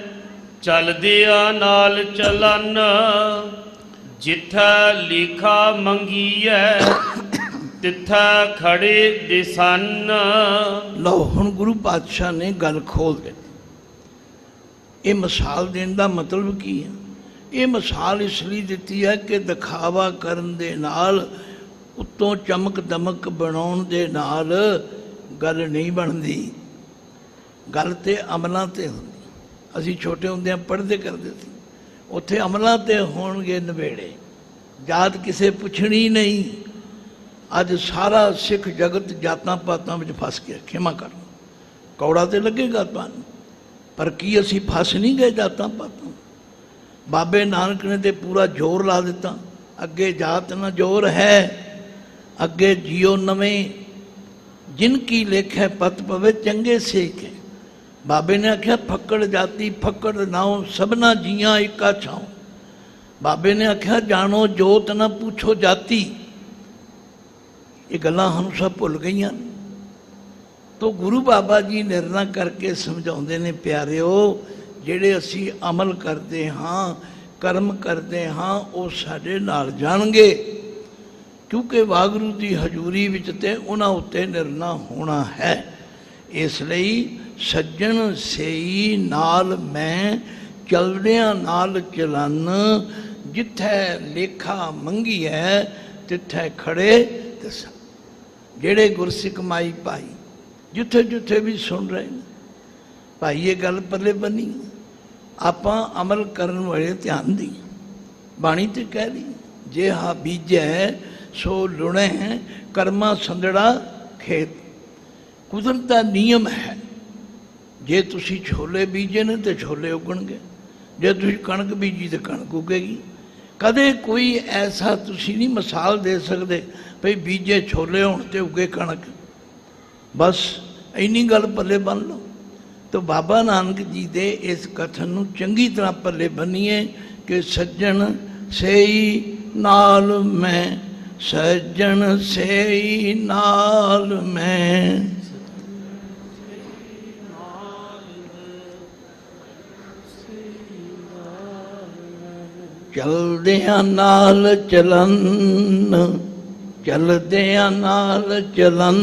ਚਲਦਿਆਂ ਨਾਲ ਚਲਨ, ਜਿੱਥਾ ਲਿਖਾ ਮੰਗੀਐ, ਤਿੱਥਾ ਖੜੇ ਦਿਸਨ। ਲਓ ਹੁਣ ਗੁਰੂ ਪਾਤਸ਼ਾਹ ਨੇ ਗੱਲ ਖੋਲ ਦਿੱਤੀ। ਇਹ ਮਿਸਾਲ ਦੇਣ ਦਾ ਮਤਲਬ ਕੀ ਹੈ? ਇਹ ਮਿਸਾਲ ਇਸ ਲਈ ਦਿੱਤੀ ਹੈ ਕਿ ਦਿਖਾਵਾ ਕਰਨ ਦੇ ਨਾਲ, ਉੱਤੋਂ ਚਮਕ ਦਮਕ ਬਣਾਉਣ ਦੇ ਨਾਲ ਗੱਲ ਨਹੀਂ ਬਣਦੀ। ਗੱਲ ਤੇ ਅਮਲਾਂ ਤੇ ਹੁੰਦੀ। ਅਸੀਂ ਛੋਟੇ ਹੁੰਦਿਆਂ ਪੜ੍ਹਦੇ ਕਰਦੇ ਸੀ, ਉੱਥੇ ਅਮਲਾਂ ਤੇ ਹੋਣਗੇ ਨਵੇੜੇ, ਜਾਤ ਕਿਸੇ ਪੁੱਛਣੀ ਨਹੀਂ। ਅੱਜ ਸਾਰਾ ਸਿੱਖ ਜਗਤ ਜਾਤਾਂ ਪਾਤਾਂ ਵਿੱਚ ਫਸ ਗਿਆ। ਖਿਮਾ ਕਰ, ਕੌੜਾ ਤੇ ਲੱਗੇਗਾ ਤੁਹਾਨੂੰ, ਪਰ ਕੀ ਅਸੀਂ ਫਸ ਨਹੀਂ ਗਏ ਜਾਤਾਂ ਪਾਤਾਂ? ਬਾਬੇ ਨਾਨਕ ਨੇ ਤੇ ਪੂਰਾ ਜ਼ੋਰ ਲਾ ਦਿੱਤਾ, ਅੱਗੇ ਜਾਤ ਨਾ ਜ਼ੋਰ ਹੈ, ਅੱਗੇ ਜੀਓ ਨਵੇਂ, ਜਿਨ ਕੀ ਲੇਖੈ ਪਤ ਪਵੇ ਚੰਗੇ ਸੇਖੇ। ਬਾਬੇ ਨੇ ਆਖਿਆ ਫੱਕੜ ਜਾਤੀ ਫੱਕੜ ਨਾਉ, ਸਭਨਾ ਜੀਆਂ ਇੱਕਾ ਛਾਉ। ਬਾਬੇ ਨੇ ਆਖਿਆ ਜਾਣੋ ਜੋਤ ਨਾ ਪੁੱਛੋ ਜਾਤੀ। ਇਹ ਗੱਲਾਂ ਸਾਨੂੰ ਸਭ ਭੁੱਲ ਗਈਆਂ। ਤੋ ਗੁਰੂ ਬਾਬਾ ਜੀ ਨਿਰਣਾ ਕਰਕੇ ਸਮਝਾਉਂਦੇ ਨੇ, ਪਿਆਰਿਓ, ਜਿਹੜੇ ਅਸੀਂ ਅਮਲ ਕਰਦੇ ਹਾਂ, ਕਰਮ ਕਰਦੇ ਹਾਂ, ਉਹ ਸਾਡੇ ਨਾਲ ਜਾਣਗੇ, ਕਿਉਂਕਿ ਵਾਹਿਗੁਰੂ ਦੀ ਹਜ਼ੂਰੀ ਵਿੱਚ ਤੇ ਉਹਨਾਂ ਉੱਤੇ ਨਿਰਣਾ ਹੋਣਾ ਹੈ। ਇਸ ਲਈ ਸੱਜਣ ਸਈ ਨਾਲ ਮੈਂ, ਚਲਦਿਆਂ ਨਾਲ ਚਲਨ, ਜਿੱਥੇ ਲੇਖਾ ਮੰਗੀ ਹੈ, ਤਿੱਥੇ ਖੜੇ ਦਸ। ਜਿਹੜੇ ਗੁਰਸਿੱਖ ਮਾਈ ਭਾਈ ਜਿੱਥੇ ਜਿੱਥੇ ਵੀ ਸੁਣ ਰਹੇ ਨੇ, ਭਾਈ ਇਹ ਗੱਲ ਪੱਲੇ ਬੰਨੀ, ਆਪਾਂ ਅਮਲ ਕਰਨ ਵਾਲੇ ਧਿਆਨ ਦੀ। ਬਾਣੀ ਤੇ ਕਹਿ ਰਹੀ, ਜੇ ਹਾ ਬੀਜੈ ਸੋ ਲੁਣੈ, ਕਰਮਾ ਸੰਦੜਾ ਖੇਤ। ਕੁਦਰਤ ਦਾ ਨਿਯਮ ਹੈ, ਜੇ ਤੁਸੀਂ ਛੋਲੇ ਬੀਜੇ ਨੇ ਤੇ ਛੋਲੇ ਉੱਗਣਗੇ, ਜੇ ਤੁਸੀਂ ਕਣਕ ਬੀਜੀ ਤੇ ਕਣਕ ਉੱਗੇਗੀ। ਕਦੇ ਕੋਈ ਐਸਾ ਤੁਸੀਂ ਨਹੀਂ ਮਿਸਾਲ ਦੇ ਸਕਦੇ ਭਈ ਬੀਜੇ ਛੋਲੇ ਹੋਣ ਤੇ ਉੱਗੇ ਕਣਕ। ਬਸ ਇੰਨੀ ਗੱਲ ਪੱਲੇ ਬੰਨ ਲਓ। ਤਾਂ ਬਾਬਾ ਨਾਨਕ ਜੀ ਦੇ ਇਸ ਕਥਨ ਨੂੰ ਚੰਗੀ ਤਰ੍ਹਾਂ ਪੱਲੇ ਬੰਨੀਏ ਕਿ ਸੱਜਣ ਸੇਈ ਨਾਲ ਮੈਂ, ਸੱਜਣ ਸੇਈ ਨਾਲ ਮੈਂ। ਚਲਦਿਆਂ ਨਾਲ ਚਲਨ, ਚਲਦਿਆਂ ਨਾਲ ਚਲਨ,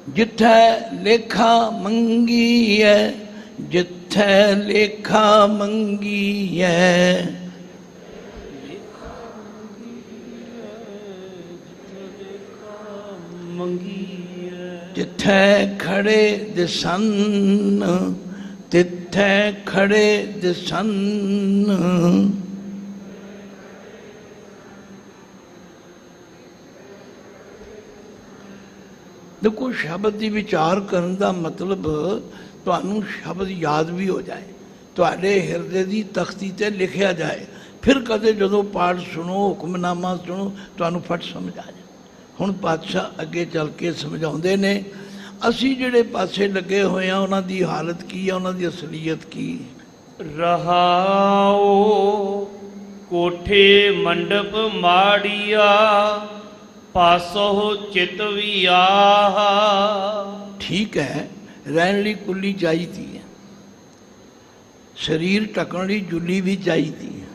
ਜਿੱਥੇ ਲੇਖਾ ਮੰਗੀ ਹੈ, ਜਿੱਥੇ ਜਿੱਥੈ ਲੇਖਾ ਮੰਗੀਐ ਜਿੱਥੈ ਖੜੇ ਦਿਸਨ ਤਿੱਥੈ ਖੜੇ ਦਿਸਨ। ਦੇਖੋ, ਸ਼ਬਦ ਦੀ ਵਿਚਾਰ ਕਰਨ ਦਾ ਮਤਲਬ ਤੁਹਾਨੂੰ ਸ਼ਬਦ ਯਾਦ ਵੀ ਹੋ ਜਾਏ, ਤੁਹਾਡੇ ਹਿਰਦੇ ਦੀ ਤਖਤੀ ਤੇ ਲਿਖਿਆ ਜਾਏ, ਫਿਰ ਕਦੇ ਜਦੋਂ ਪਾਠ ਸੁਣੋ, ਹੁਕਮਨਾਮਾ ਸੁਣੋ, ਤੁਹਾਨੂੰ ਫਟ ਸਮਝ ਆ ਜਾਏ। ਹੁਣ ਪਾਤਸ਼ਾਹ ਅੱਗੇ ਚੱਲ ਕੇ ਸਮਝਾਉਂਦੇ ਨੇ, ਅਸੀਂ ਜਿਹੜੇ ਪਾਸੇ ਲੱਗੇ ਹੋਏ ਆ ਉਹਨਾਂ ਦੀ ਹਾਲਤ ਕੀ ਆ, ਉਹਨਾਂ ਦੀ ਅਸਲੀਅਤ ਕੀ। ਰਹਾਓ ਕੋਠੇ ਮੰਡਪ ਮਾੜੀਆ ਪਾਸੋ ਚਿਤ ਵੀ ਆਹ। ਠੀਕ ਹੈ, ਰਹਿਣ ਲਈ ਕੁੱਲੀ ਚਾਹੀਦੀ ਹੈ, ਸਰੀਰ ਢੱਕਣ ਲਈ ਜੁੱਲੀ ਵੀ ਚਾਹੀਦੀ ਹੈ,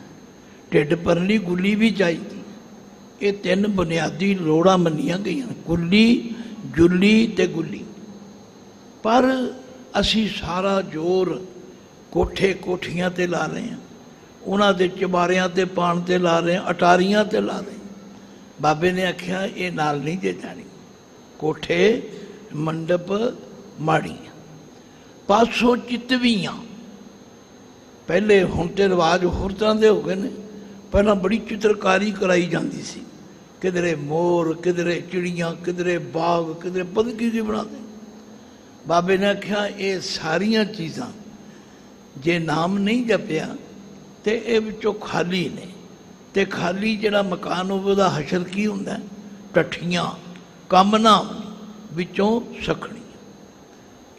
ਢਿੱਡ ਭਰਨ ਲਈ ਗੁੱਲੀ ਵੀ ਚਾਹੀਦੀ। ਇਹ ਤਿੰਨ ਬੁਨਿਆਦੀ ਲੋੜਾਂ ਮੰਨੀਆਂ ਗਈਆਂ, ਕੁੱਲੀ, ਜੁੱਲੀ ਤੇ ਗੁੱਲੀ। ਪਰ ਅਸੀਂ ਸਾਰਾ ਜ਼ੋਰ ਕੋਠੇ ਕੋਠੀਆਂ ਤੇ ਲਾ ਰਹੇ ਹਾਂ, ਉਹਨਾਂ ਦੇ ਚੁਬਾਰਿਆਂ ਤੇ ਪਾਣ ਤੇ ਲਾ ਰਹੇ ਹਾਂ, ਅਟਾਰੀਆਂ ਤੇ ਲਾ ਰਹੇ ਹਾਂ। ਬਾਬੇ ਨੇ ਆਖਿਆ ਇਹ ਨਾਲ ਨਹੀਂ ਜੇ ਜਾਣੀ। ਕੋਠੇ ਮੰਡਪ ਮਾੜੀਆਂ ਪਾਸੋਂ ਚਿਤਵੀਆਂ। ਪਹਿਲੇ, ਹੁਣ ਤੇ ਰਿਵਾਜ ਹੋਰ ਤਰ੍ਹਾਂ ਦੇ ਹੋ ਗਏ ਨੇ, ਪਹਿਲਾਂ ਬੜੀ ਚਿੱਤਰਕਾਰੀ ਕਰਾਈ ਜਾਂਦੀ ਸੀ, ਕਿਧਰੇ ਮੋਰ, ਕਿਧਰੇ ਚਿੜੀਆਂ, ਕਿਧਰੇ ਬਾਗ, ਕਿਧਰੇ ਪਤਾ ਕੀ ਬਣਾਉਂਦੇ। ਬਾਬੇ ਨੇ ਆਖਿਆ ਇਹ ਸਾਰੀਆਂ ਚੀਜ਼ਾਂ ਜੇ ਨਾਮ ਨਹੀਂ ਜਪਿਆ ਤੇ ਇਹ ਵਿੱਚੋਂ ਖਾਲੀ ਨੇ, ਤੇ ਖਾਲੀ ਜਿਹੜਾ ਮਕਾਨ ਹੋਵੇ ਉਹਦਾ ਹਸ਼ਰ ਕੀ ਹੁੰਦਾ? ਟੱਠੀਆਂ, ਕੰਮ ਨਾ ਵਿੱਚੋਂ ਸਖਣੀ।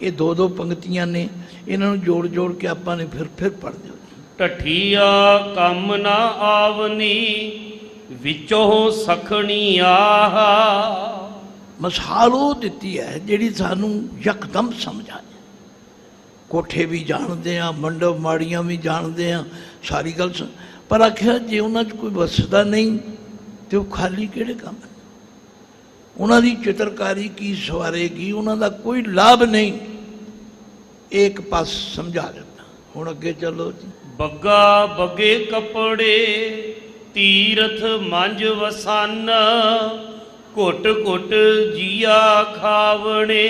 ਇਹ ਦੋ ਦੋ ਪੰਕਤੀਆਂ ਨੇ, ਇਹਨਾਂ ਨੂੰ ਜੋੜ ਜੋੜ ਕੇ ਆਪਾਂ ਨੇ ਫਿਰ ਪੜ੍ਹ ਦਿਓ। ਟਠੀਆ ਕੰਮ ਨਾ ਆਵਨੀ ਵਿੱਚੋਂ ਸਖਣੀ ਆਹ। ਮਿਸਾਲ ਉਹ ਦਿੱਤੀ ਹੈ ਜਿਹੜੀ ਸਾਨੂੰ ਯਕਦਮ ਸਮਝ ਆ ਜਾਏ। ਕੋਠੇ ਵੀ ਜਾਣਦੇ ਆ, ਮੰਡਪ ਮਾੜੀਆਂ ਵੀ ਜਾਣਦੇ ਆ, ਸਾਰੀ ਗੱਲ ਪਰ ਆਖਿਆ ਜੇ ਉਹਨਾਂ 'ਚ ਕੋਈ ਵਸਦਾ ਨਹੀਂ ਤੇ ਉਹ ਖਾਲੀ ਕਿਹੜੇ ਕੰਮ? ਉਹਨਾਂ ਦੀ ਚਿੱਤਰਕਾਰੀ ਕੀ ਸਵਾਰੇਗੀ? ਉਹਨਾਂ ਦਾ ਕੋਈ ਲਾਭ ਨਹੀਂ। ਇੱਕ ਪਾਸ ਸਮਝਾ ਦਿੱਤਾ। ਹੁਣ ਅੱਗੇ ਚੱਲੋ ਜੀ। ਬੱਗਾ ਬੱਗੇ ਕੱਪੜੇ ਤੀਰਥ ਮੰਜ ਵਸਨ ਘੁੱਟ ਘੁੱਟ ਜੀਆ ਖਾਵਣੇ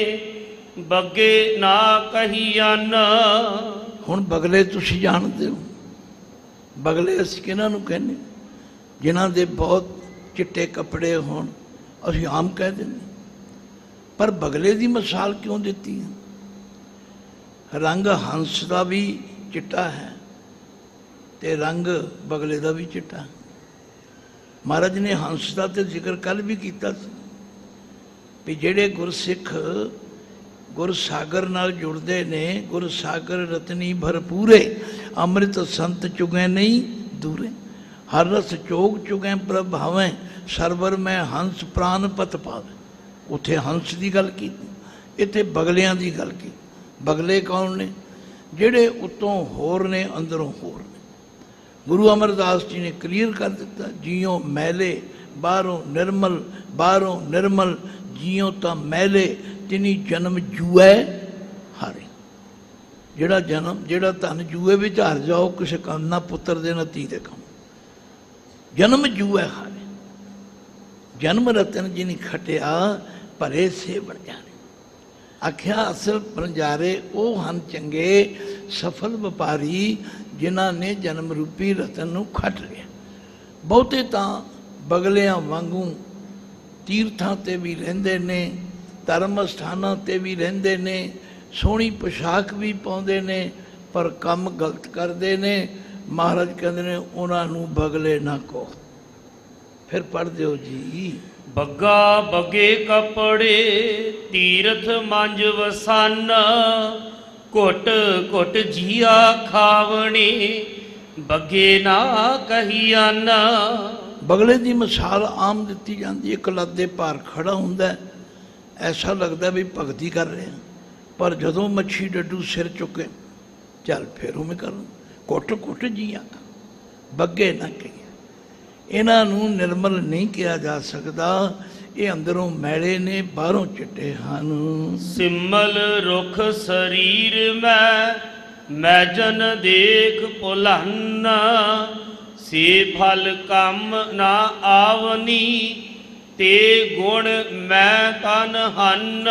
ਬੱਗੇ ਨਾ ਕਹੀਅਨ। ਹੁਣ ਬਗਲੇ ਤੁਸੀਂ ਜਾਣਦੇ ਹੋ, ਬਗਲੇ ਅਸੀਂ ਕਿਹਨਾਂ ਨੂੰ ਕਹਿੰਦੇ? ਜਿਨ੍ਹਾਂ ਦੇ ਬਹੁਤ ਚਿੱਟੇ ਕੱਪੜੇ ਹੋਣ, ਅਸੀਂ ਆਮ ਕਹਿ ਦਿੰਦੇ। ਪਰ ਬਗਲੇ ਦੀ ਮਿਸਾਲ ਕਿਉਂ ਦਿੱਤੀ ਹੈ? ਰੰਗ ਹੰਸ ਦਾ ਵੀ ਚਿੱਟਾ ਹੈ ਤੇ ਰੰਗ ਬਗਲੇ ਦਾ ਵੀ ਚਿੱਟਾ। ਮਹਾਰਾਜ ਨੇ ਹੰਸ ਦਾ ਤੇ ਜ਼ਿਕਰ ਕੱਲ੍ਹ ਵੀ ਕੀਤਾ ਸੀ ਵੀ ਜਿਹੜੇ ਗੁਰਸਿੱਖ ਗੁਰਸਾਗਰ ਨਾਲ ਜੁੜਦੇ ਨੇ, ਗੁਰਸਾਗਰ ਰਤਨੀ ਭਰਪੂਰੇ ਅੰਮ੍ਰਿਤ ਸੰਤ ਚੁਗੈ ਨਹੀਂ ਦੂਰੇ। ਹਰ ਰਸ ਚੋਗ ਚੁਗੈ ਪ੍ਰਭ ਭਾਵੈ ਸਰਵਰ ਮੈਂ ਹੰਸ ਪ੍ਰਾਨ ਪਤ ਪਾਵੇ। ਉੱਥੇ ਹੰਸ ਦੀ ਗੱਲ ਕੀਤੀ, ਇੱਥੇ ਬਗਲਿਆਂ ਦੀ ਗੱਲ ਕੀਤੀ। ਬਗਲੇ ਕੌਣ ਨੇ? ਜਿਹੜੇ ਉੱਤੋਂ ਹੋਰ ਨੇ, ਅੰਦਰੋਂ ਹੋਰ ਨੇ। ਗੁਰੂ ਅਮਰਦਾਸ ਜੀ ਨੇ ਕਲੀਅਰ ਕਰ ਦਿੱਤਾ, ਜੀਓ ਮੈਲੇ ਬਾਹਰੋਂ ਨਿਰਮਲ, ਬਾਹਰੋਂ ਨਿਰਮਲ ਜੀਓ ਤਾਂ ਮੈਲੇ ਤਿਨੀ ਜਨਮ ਜੂਐ ਹਾਰੇ। ਜਿਹੜਾ ਧਨ ਜੂਏ ਵਿੱਚ ਹਾਰ ਜਾਓ, ਕਿਸੇ ਕੰਮ ਨਾ ਪੁੱਤਰ ਦੇ ਨਾ ਧੀ ਦੇ ਕੰਮ। ਜਨਮ ਜੂਐ ਹਾਰੇ। ਜਨਮ ਰਤਨ ਜਿਨੀ ਖਟਿਆ ਭਰੇ ਸੇ ਬਣ ਜਾਣੇ। ਆਖਿਆ ਅਸਲ ਬੰਜਾਰੇ ਉਹ ਹਨ ਚੰਗੇ ਸਫਲ ਵਪਾਰੀ ਜਿਨ੍ਹਾਂ ਨੇ ਜਨਮ ਰੂਪੀ ਰਤਨ ਨੂੰ ਖੱਟ ਲਿਆ। ਬਹੁਤੇ ਤਾਂ ਬਗਲਿਆਂ ਵਾਂਗੂ ਤੀਰਥਾਂ ਤੇ ਵੀ ਰਹਿੰਦੇ ਨੇ, ਧਰਮ ਸਥਾਨਾਂ ਤੇ ਵੀ ਰਹਿੰਦੇ ਨੇ, ਸੋਹਣੀ ਪੁਸ਼ਾਕ ਵੀ ਪਾਉਂਦੇ ਨੇ, ਪਰ ਕੰਮ ਗਲਤ ਕਰਦੇ ਨੇ। ਮਹਾਰਾਜ ਕਹਿੰਦੇ ਨੇ ਉਹਨਾਂ ਨੂੰ ਬਗਲੇ ਨਾ ਕਹੋ। ਫਿਰ ਪੜ੍ਹ ਦਿਓ ਜੀ। ਬੱਗਾ ਬੱਗੇ ਕੱਪੜੇ ਤੀਰਥ ਮੰਜ ਵਸਨ ਘੁੱਟ ਘੁੱਟ ਜੀਆ ਖਾਵਣੇ ਬੱਗੇ ਨਾ ਕਹੀਅਨ। ਬਗਲੇ ਦੀ ਮਿਸਾਲ ਆਮ ਦਿੱਤੀ ਜਾਂਦੀ ਹੈ। ਇੱਕ ਲੱਤ ਦੇ ਭਾਰ ਖੜਾ ਹੁੰਦਾ, ਐਸਾ ਲੱਗਦਾ ਵੀ ਭਗਤੀ ਕਰ ਰਿਹਾ, ਪਰ ਜਦੋਂ ਮੱਛੀ ਡੱਡੂ ਸਿਰ ਚੁੱਕੇ ਚੱਲ ਫਿਰ ਉਵੇਂ ਕਰ। ਘੁੱਟ ਘੁੱਟ ਜੀਆ ਬੱਗੇ ਨਾ ਕਹੀਏ। ਇਹਨਾਂ ਨੂੰ ਨਿਰਮਲ ਨਹੀਂ ਕਿਹਾ ਜਾ ਸਕਦਾ। ਇਹ ਅੰਦਰੋਂ ਮੈਲੇ ਨੇ, ਬਾਹਰੋਂ ਚਿੱਟੇ ਹਨ। ਸਿਮਲ ਰੁਖ ਸਰੀਰ ਮੈਂ ਮੈਜਨ ਦੇਖ ਭੁਲਨ ਸੇ ਫਲ ਕੰਮ ਨਾ ਆਵਨੀ ਤੇ ਗੁਣ ਮੈਂ ਤਨ ਹਨ।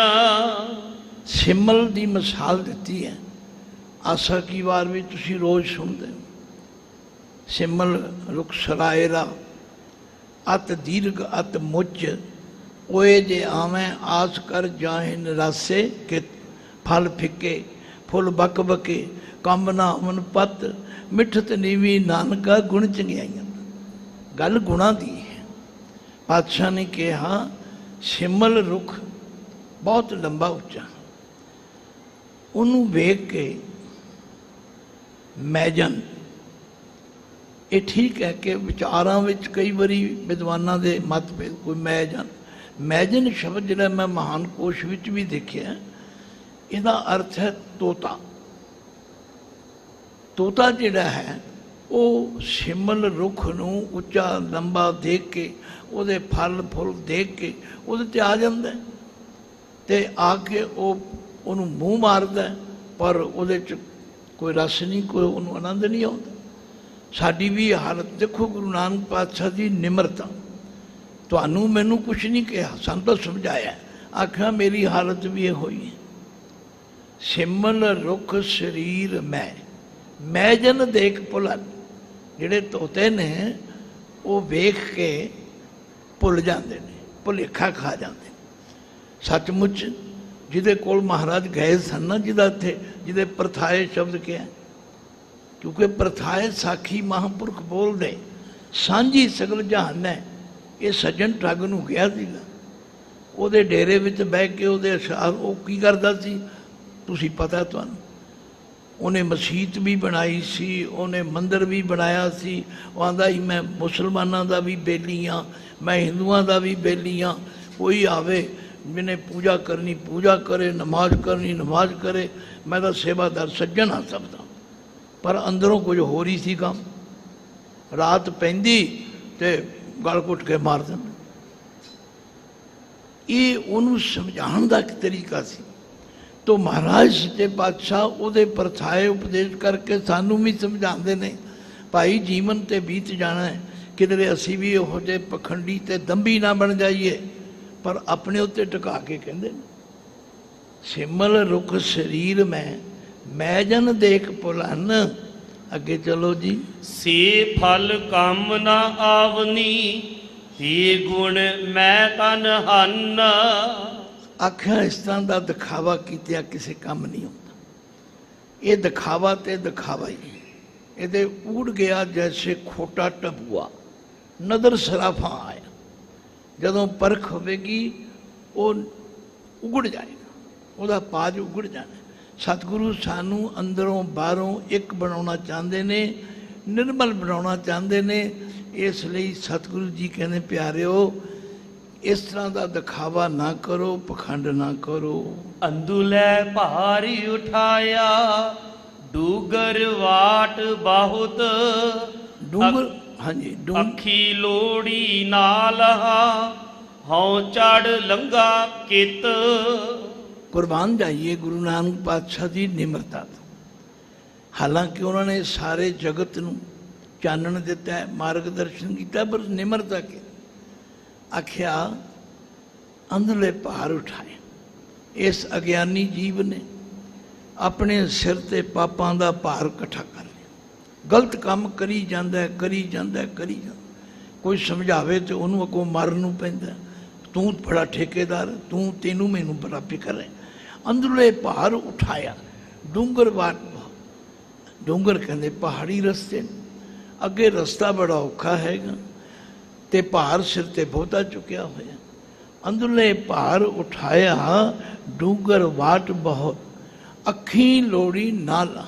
ਸਿਮਲ ਦੀ ਮਿਸਾਲ ਦਿੱਤੀ ਹੈ। ਆਸਾ ਕੀ ਵਾਰ ਵੀ ਤੁਸੀਂ ਰੋਜ਼ ਸੁਣਦੇ ਹੋ। ਸਿਮਲ ਰੁਖ ਸਰਾਇਰਾ ਅਤ ਦੀਰਘ ਅਤ ਮੁੱਚ ਓਏ ਜੇ ਆਵੇਂ ਆਸ ਕਰ ਜਾਹੇ ਨਿਰਾਸੇ ਕਿ ਫਲ ਫਿੱਕੇ ਫੁੱਲ ਬਕ ਬਕੇ ਕੰਮ ਨਾ ਅਮਨ ਪਤ ਮਿੱਠਤ ਨੀਵੀ ਨਾਨਕਾ ਗੁਣ ਚੰਗਿਆਈਆਂ। ਗੱਲ ਗੁਣਾਂ ਦੀ ਹੈ। ਪਾਤਸ਼ਾਹ ਨੇ ਕਿਹਾ ਸਿਮਲ ਰੁੱਖ ਬਹੁਤ ਲੰਬਾ ਉੱਚਾ, ਉਹਨੂੰ ਵੇਖ ਕੇ ਮੈਜਨ, ਇਹ ਠੀਕ ਹੈ ਕਿ ਵਿਚਾਰਾਂ ਵਿੱਚ ਕਈ ਵਾਰੀ ਵਿਦਵਾਨਾਂ ਦੇ ਮਤਭੇਦ, ਕੋਈ ਮੈਜਨ ਸ਼ਬਦ ਜਿਹੜਾ ਮੈਂ ਮਹਾਨ ਕੋਸ਼ ਵਿੱਚ ਵੀ ਦੇਖਿਆ, ਇਹਦਾ ਅਰਥ ਹੈ ਤੋਤਾ। ਤੋਤਾ ਜਿਹੜਾ ਹੈ ਉਹ ਸਿਮਲ ਰੁੱਖ ਨੂੰ ਉੱਚਾ ਲੰਬਾ ਦੇਖ ਕੇ, ਉਹਦੇ ਫਲ ਫੁੱਲ ਦੇਖ ਕੇ ਉਹਦੇ 'ਤੇ ਆ ਜਾਂਦਾ ਅਤੇ ਆ ਕੇ ਉਹਨੂੰ ਮੂੰਹ ਮਾਰਦਾ, ਪਰ ਉਹਦੇ 'ਚ ਕੋਈ ਰਸ ਨਹੀਂ, ਕੋਈ ਉਹਨੂੰ ਆਨੰਦ ਨਹੀਂ ਆਉਂਦਾ। ਸਾਡੀ ਵੀ ਹਾਲਤ ਦੇਖੋ। ਗੁਰੂ ਨਾਨਕ ਪਾਤਸ਼ਾਹ ਦੀ ਨਿਮਰਤਾ, ਤੁਹਾਨੂੰ ਮੈਨੂੰ ਕੁਛ ਨਹੀਂ ਕਿਹਾ, ਸਾਨੂੰ ਤਾਂ ਸਮਝਾਇਆ, ਆਖਿਆ ਮੇਰੀ ਹਾਲਤ ਵੀ ਇਹ ਹੋਈ ਹੈ। ਸਿਮਲ ਰੁੱਖ ਸਰੀਰ ਮੈਂ ਜਨ ਦੇਖ ਭੁਲਨ। ਜਿਹੜੇ ਤੋਤੇ ਨੇ ਉਹ ਵੇਖ ਕੇ ਭੁੱਲ ਜਾਂਦੇ ਨੇ, ਭੁਲੇਖਾ ਖਾ ਜਾਂਦੇ ਨੇ। ਸੱਚਮੁੱਚ ਜਿਹਦੇ ਕੋਲ ਮਹਾਰਾਜ ਗਏ ਸਨ ਨਾ, ਜਿਹਦੇ ਪ੍ਰਥਾਏ ਸ਼ਬਦ ਕਿਹਾ, ਕਿਉਂਕਿ ਪ੍ਰਥਾਏ ਸਾਖੀ ਮਹਾਂਪੁਰਖ ਬੋਲਦੇ ਸਾਂਝੀ ਸਗਲ ਜਹਾਨ ਹੈ। ਇਹ ਸੱਜਣ ਠੱਗ ਨੂੰ ਗਿਆ ਸੀਗਾ, ਉਹਦੇ ਡੇਰੇ ਵਿੱਚ ਬਹਿ ਕੇ ਉਹਦੇ ਅਸ਼ਾਰ ਉਹ ਕੀ ਕਰਦਾ ਸੀ ਤੁਸੀਂ ਪਤਾ ਤੁਹਾਨੂੰ। ਉਹਨੇ ਮਸੀਤ ਵੀ ਬਣਾਈ ਸੀ, ਉਹਨੇ ਮੰਦਰ ਵੀ ਬਣਾਇਆ ਸੀ। ਉਹ ਆਂਦਾ ਸੀ ਮੈਂ ਮੁਸਲਮਾਨਾਂ ਦਾ ਵੀ ਬੇਲੀ ਹਾਂ, ਮੈਂ ਹਿੰਦੂਆਂ ਦਾ ਵੀ ਬੇਲੀ ਹਾਂ। ਕੋਈ ਆਵੇ ਜਿਹਨੇ ਪੂਜਾ ਕਰਨੀ ਪੂਜਾ ਕਰੇ, ਨਮਾਜ਼ ਕਰਨੀ ਨਮਾਜ਼ ਕਰੇ, ਮੈਂ ਤਾਂ ਸੇਵਾਦਾਰ ਸੱਜਣ ਹਾਂ ਸਭ ਦਾ। ਪਰ ਅੰਦਰੋਂ ਕੁਝ ਹੋਰ ਹੀ ਸੀ ਕੰਮ। ਰਾਤ ਪੈਂਦੀ ਤੇ ਗਲ ਘੁੱਟ ਕੇ ਮਾਰ ਦਿੰਦੇ। ਇਹ ਉਹਨੂੰ ਸਮਝਾਉਣ ਦਾ ਇੱਕ ਤਰੀਕਾ ਸੀ। ਤੋ ਮਹਾਰਾਜ ਸੱਚੇ ਪਾਤਸ਼ਾਹ ਉਹਦੇ ਪਰਥਾਏ ਉਪਦੇਸ਼ ਕਰਕੇ ਸਾਨੂੰ ਵੀ ਸਮਝਾਉਂਦੇ ਨੇ, ਭਾਈ ਜੀਵਨ ਤੇ ਬੀਤ ਜਾਣਾ ਹੈ, ਕਿਧਰੇ ਅਸੀਂ ਵੀ ਇਹੋ ਜਿਹੇ ਪਖੰਡੀ ਤੇ ਦੰਭੀ ਨਾ ਬਣ ਜਾਈਏ। ਪਰ ਆਪਣੇ ਉੱਤੇ ਟਿਕਾ ਕੇ ਕਹਿੰਦੇ ਨੇ ਸਿਮਲ ਰੁੱਖ ਸਰੀਰ ਮੈਂ ਜਨ ਦੇਖ ਭੁਲਨ। ਅੱਗੇ ਚਲੋ ਜੀ। ਸੇ ਫਲ ਕੰਮ ਨਾ ਆਵਨੀ ਤੇ ਗੁਣ ਮੈਂ ਤਨ ਹਨ। ਆਖਿਆ ਇਸ ਤਰ੍ਹਾਂ ਦਾ ਦਿਖਾਵਾ ਕੀਤਿਆ ਕਿਸੇ ਕੰਮ ਨਹੀਂ ਹੁੰਦਾ। ਇਹ ਦਿਖਾਵਾ ਤੇ ਦਿਖਾਵਾ ਹੀ, ਇਹਦੇ ਉੜ ਗਿਆ ਜੈਸੇ ਖੋਟਾ ਟਬੂਆ, ਨਦਰ ਸਰਾਫਾ ਆਇਆ। ਜਦੋਂ ਪਰਖ ਹੋਵੇਗੀ ਉਹ ਉਗੜ ਜਾਏਗਾ, ਉਹਦਾ ਪਾਜ ਉਗੜ ਜਾਣਾ। ਸਤਿਗੁਰੂ ਸਾਨੂੰ ਅੰਦਰੋਂ ਬਾਹਰੋਂ ਇੱਕ ਬਣਾਉਣਾ ਚਾਹੁੰਦੇ ਨੇ, ਨਿਰਮਲ ਬਣਾਉਣਾ ਚਾਹੁੰਦੇ ਨੇ। ਇਸ ਲਈ ਸਤਿਗੁਰੂ ਜੀ ਕਹਿੰਦੇ ਪਿਆਰਿਓ, ਇਸ ਤਰ੍ਹਾਂ ਦਾ ਦਿਖਾਵਾ ਨਾ ਕਰੋ, ਪਖੰਡ ਨਾ ਕਰੋ। ਅੰਦੁਲੇ ਭਾਰੀ ਉਠਾਇਆ ਡੂਗਰ ਵਾਟ ਬਹੁਤ, ਡੂੰਗਰ ਹਾਂਜੀ ਅੱਖੀ ਲੋੜੀ ਨਾਲ ਹਉ ਚੜ ਲੰਗਾ ਕਿਤ। ਕੁਰਬਾਨ ਜਾਈਏ ਗੁਰੂ ਨਾਨਕ ਪਾਤਸ਼ਾਹ ਦੀ ਨਿਮਰਤਾ ਤੋਂ। ਹਾਲਾਂਕਿ ਉਹਨਾਂ ਨੇ ਸਾਰੇ ਜਗਤ ਨੂੰ ਚਾਨਣ ਦਿੱਤਾ, ਮਾਰਗਦਰਸ਼ਨ ਕੀਤਾ, ਪਰ ਨਿਮਰਤਾ ਕੀ ਆਖਿਆ ਅੰਦਰਲੇ ਭਾਰ ਉਠਾਏ। ਇਸ ਅਗਿਆਨੀ ਜੀਵ ਨੇ ਆਪਣੇ ਸਿਰ ਤੇ ਪਾਪਾਂ ਦਾ ਭਾਰ ਇਕੱਠਾ ਕਰ ਲਿਆ। ਗਲਤ ਕੰਮ ਕਰੀ ਜਾਂਦਾ ਕਰੀ ਜਾਂਦਾ। ਕੋਈ ਸਮਝਾਵੇ ਤੇ ਉਹਨੂੰ ਅੱਗੋਂ ਮਾਰਨ ਨੂੰ ਪੈਂਦਾ। ਤੂੰ ਬੜਾ ਠੇਕੇਦਾਰ, ਤੈਨੂੰ ਮੈਨੂੰ ਬੜਾ ਫਿਕਰ ਹੈ। ਅੰਦਰਲੇ ਭਾਰ ਉਠਾਇਆ ਡੂੰਗਰ ਵਾਟ। ਡੂੰਗਰ ਕਹਿੰਦੇ ਪਹਾੜੀ ਰਸਤੇ ਨੇ, ਅੱਗੇ ਰਸਤਾ ਬੜਾ ਔਖਾ ਹੈਗਾ ਤੇ ਭਾਰ ਸਿਰ ਤੇ ਬਹੁਤਾ ਚੁੱਕਿਆ ਹੋਇਆ। ਅੰਦਰਲੇ ਭਾਰ ਉਠਾਇਆ ਡੂੰਗਰ ਵਾਟ ਬਹੁਤ, ਅੱਖੀ ਲੋੜੀ ਨਾਲ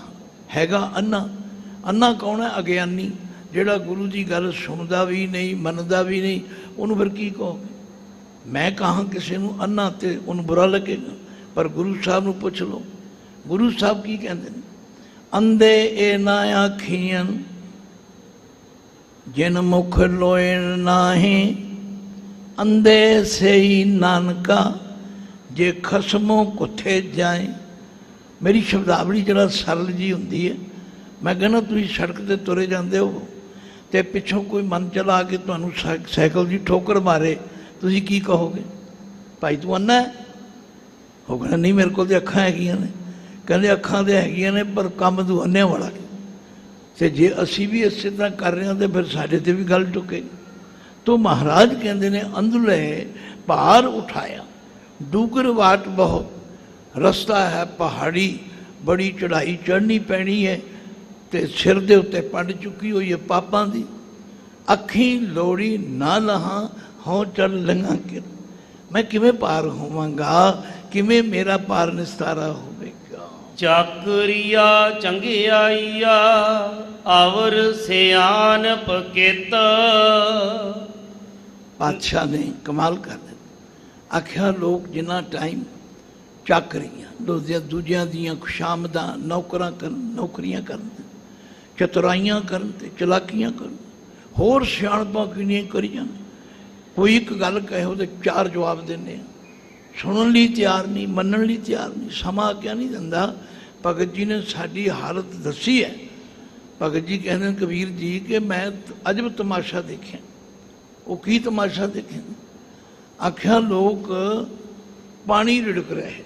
ਹੈਗਾ ਅੰਨਾ। ਅੰਨਾ ਕੌਣ ਹੈ? ਅਗਿਆਨੀ, ਜਿਹੜਾ ਗੁਰੂ ਦੀ ਗੱਲ ਸੁਣਦਾ ਵੀ ਨਹੀਂ, ਮੰਨਦਾ ਵੀ ਨਹੀਂ। ਉਹਨੂੰ ਫਿਰ ਕੀ ਕਹੋਗੇ? ਮੈਂ ਕਹਾਂ ਕਿਸੇ ਨੂੰ ਅੰਨਾ ਤੇ ਉਹਨੂੰ ਬੁਰਾ ਲੱਗੇਗਾ, ਪਰ ਗੁਰੂ ਸਾਹਿਬ ਨੂੰ ਪੁੱਛ ਲਓ। ਗੁਰੂ ਸਾਹਿਬ ਕੀ ਕਹਿੰਦੇ ਨੇ? ਅੰਧੇ ਇਹ ਨਾ ਆਖੀਆਂ ਜਿਨ ਮੁਖ ਲੋਇਣ ਨਾਹੀਂ, ਅੰਧੇ ਸਈ ਨਾਨਕਾ ਜੇ ਖਸਮੋਂ ਕੁੱਥੇ ਜਾਏ। ਮੇਰੀ ਸ਼ਬਦਾਵਲੀ ਜਿਹੜਾ ਸਰਲ ਜੀ ਹੁੰਦੀ ਹੈ। ਮੈਂ ਕਹਿੰਦਾ ਤੁਸੀਂ ਸੜਕ ਤੇ ਤੁਰੇ ਜਾਂਦੇ ਹੋ ਤੇ ਪਿੱਛੋਂ ਕੋਈ ਮਨ ਚਲਾ ਕੇ ਤੁਹਾਨੂੰ ਸਾਈਕਲ ਦੀ ਠੋਕਰ ਮਾਰੇ, ਤੁਸੀਂ ਕੀ ਕਹੋਗੇ? ਭਾਈ ਤੂੰ ਅੰਨਾ ਹੈ? ਉਹ ਕਹਿੰਦਾ ਨਹੀਂ, ਮੇਰੇ ਕੋਲ ਤੇ ਅੱਖਾਂ ਹੈਗੀਆਂ ਨੇ। ਕਹਿੰਦੇ ਅੱਖਾਂ ਤੇ ਹੈਗੀਆਂ ਨੇ ਪਰ ਕੰਮ ਤੂੰ ਅੰਨਿਆਂ ਵਾਲਾ। ਤੇ ਜੇ ਅਸੀਂ ਵੀ ਇਸੇ ਤਰ੍ਹਾਂ ਕਰ ਰਹੇ ਹਾਂ ਤੇ ਫਿਰ ਸਾਡੇ ਤੇ ਵੀ ਗੱਲ ਟੁੱਕੇਗੀ। ਤੋ ਮਹਾਰਾਜ ਕਹਿੰਦੇ ਨੇ ਅੰਦਲੇ ਭਾਰ ਉਠਾਇਆ, ਡੂਗਰ ਵਾਟ ਬਹੁਤ, ਰਸਤਾ ਹੈ ਪਹਾੜੀ, ਬੜੀ ਚੜ੍ਹਾਈ ਚੜ੍ਹਨੀ ਪੈਣੀ ਹੈ ਤੇ ਸਿਰ ਦੇ ਉੱਤੇ ਪੜ ਚੁੱਕੀ ਹੋਈ ਹੈ ਪਾਪਾਂ ਦੀ। ਅੱਖੀਂ ਲੋੜੀ ਨਾ ਲਹਾਂ, ਹੋਂ ਚੱਲ ਲੰਘਾਂ ਕਿ ਮੈਂ ਕਿਵੇਂ ਪਾਰ ਹੋਵਾਂਗਾ, ਕਿਵੇਂ ਮੇਰਾ ਪਾਰ ਨਿਸਤਾਰਾ ਹੋਵੇਗਾ। ਚਾਕਰੀਆ ਚੰਗਿਆਈਆ ਅਵਰ ਸਿਆਣਪ ਕਿਤ। ਪਾਤਸ਼ਾਹ ਨੇ ਕਮਾਲ ਕਰ ਦਿੱਤਾ। ਆਖਿਆ ਲੋਕ ਜਿੰਨਾ ਟਾਈਮ ਚਾਕਰੀਆਂ ਦੂਜਿਆਂ ਦੀਆਂ ਖੁਸ਼ਾਮਦਾਂ ਨੌਕਰੀਆਂ ਕਰਨ, ਚਤੁਰਾਈਆਂ ਕਰਨ ਤੇ ਚਲਾਕੀਆਂ ਕਰਨ, ਹੋਰ ਸਿਆਣਪਾਂ ਕਿੰਨੀਆਂ ਕਰੀ ਜਾਂਦੇ। ਕੋਈ ਇੱਕ ਗੱਲ ਕਹੇ ਉਹਦੇ 4 ਜਵਾਬ ਦਿੰਦੇ ਆ। ਸੁਣਨ ਲਈ ਤਿਆਰ ਨਹੀਂ, ਮੰਨਣ ਲਈ ਤਿਆਰ ਨਹੀਂ। ਸਮਾਂ ਆਗਿਆ ਨਹੀਂ ਦਿੰਦਾ। ਭਗਤ ਜੀ ਨੇ ਸਾਡੀ ਹਾਲਤ ਦੱਸੀ ਹੈ। ਭਗਤ ਜੀ ਕਹਿੰਦੇ ਕਬੀਰ ਜੀ ਕਿ ਮੈਂ ਅਜਬ ਤਮਾਸ਼ਾ ਦੇਖਿਆ। ਉਹ ਕੀ ਤਮਾਸ਼ਾ ਦੇਖਿਆ? ਆਖਿਆ ਲੋਕ ਪਾਣੀ ਰਿੜਕ ਰਹੇ,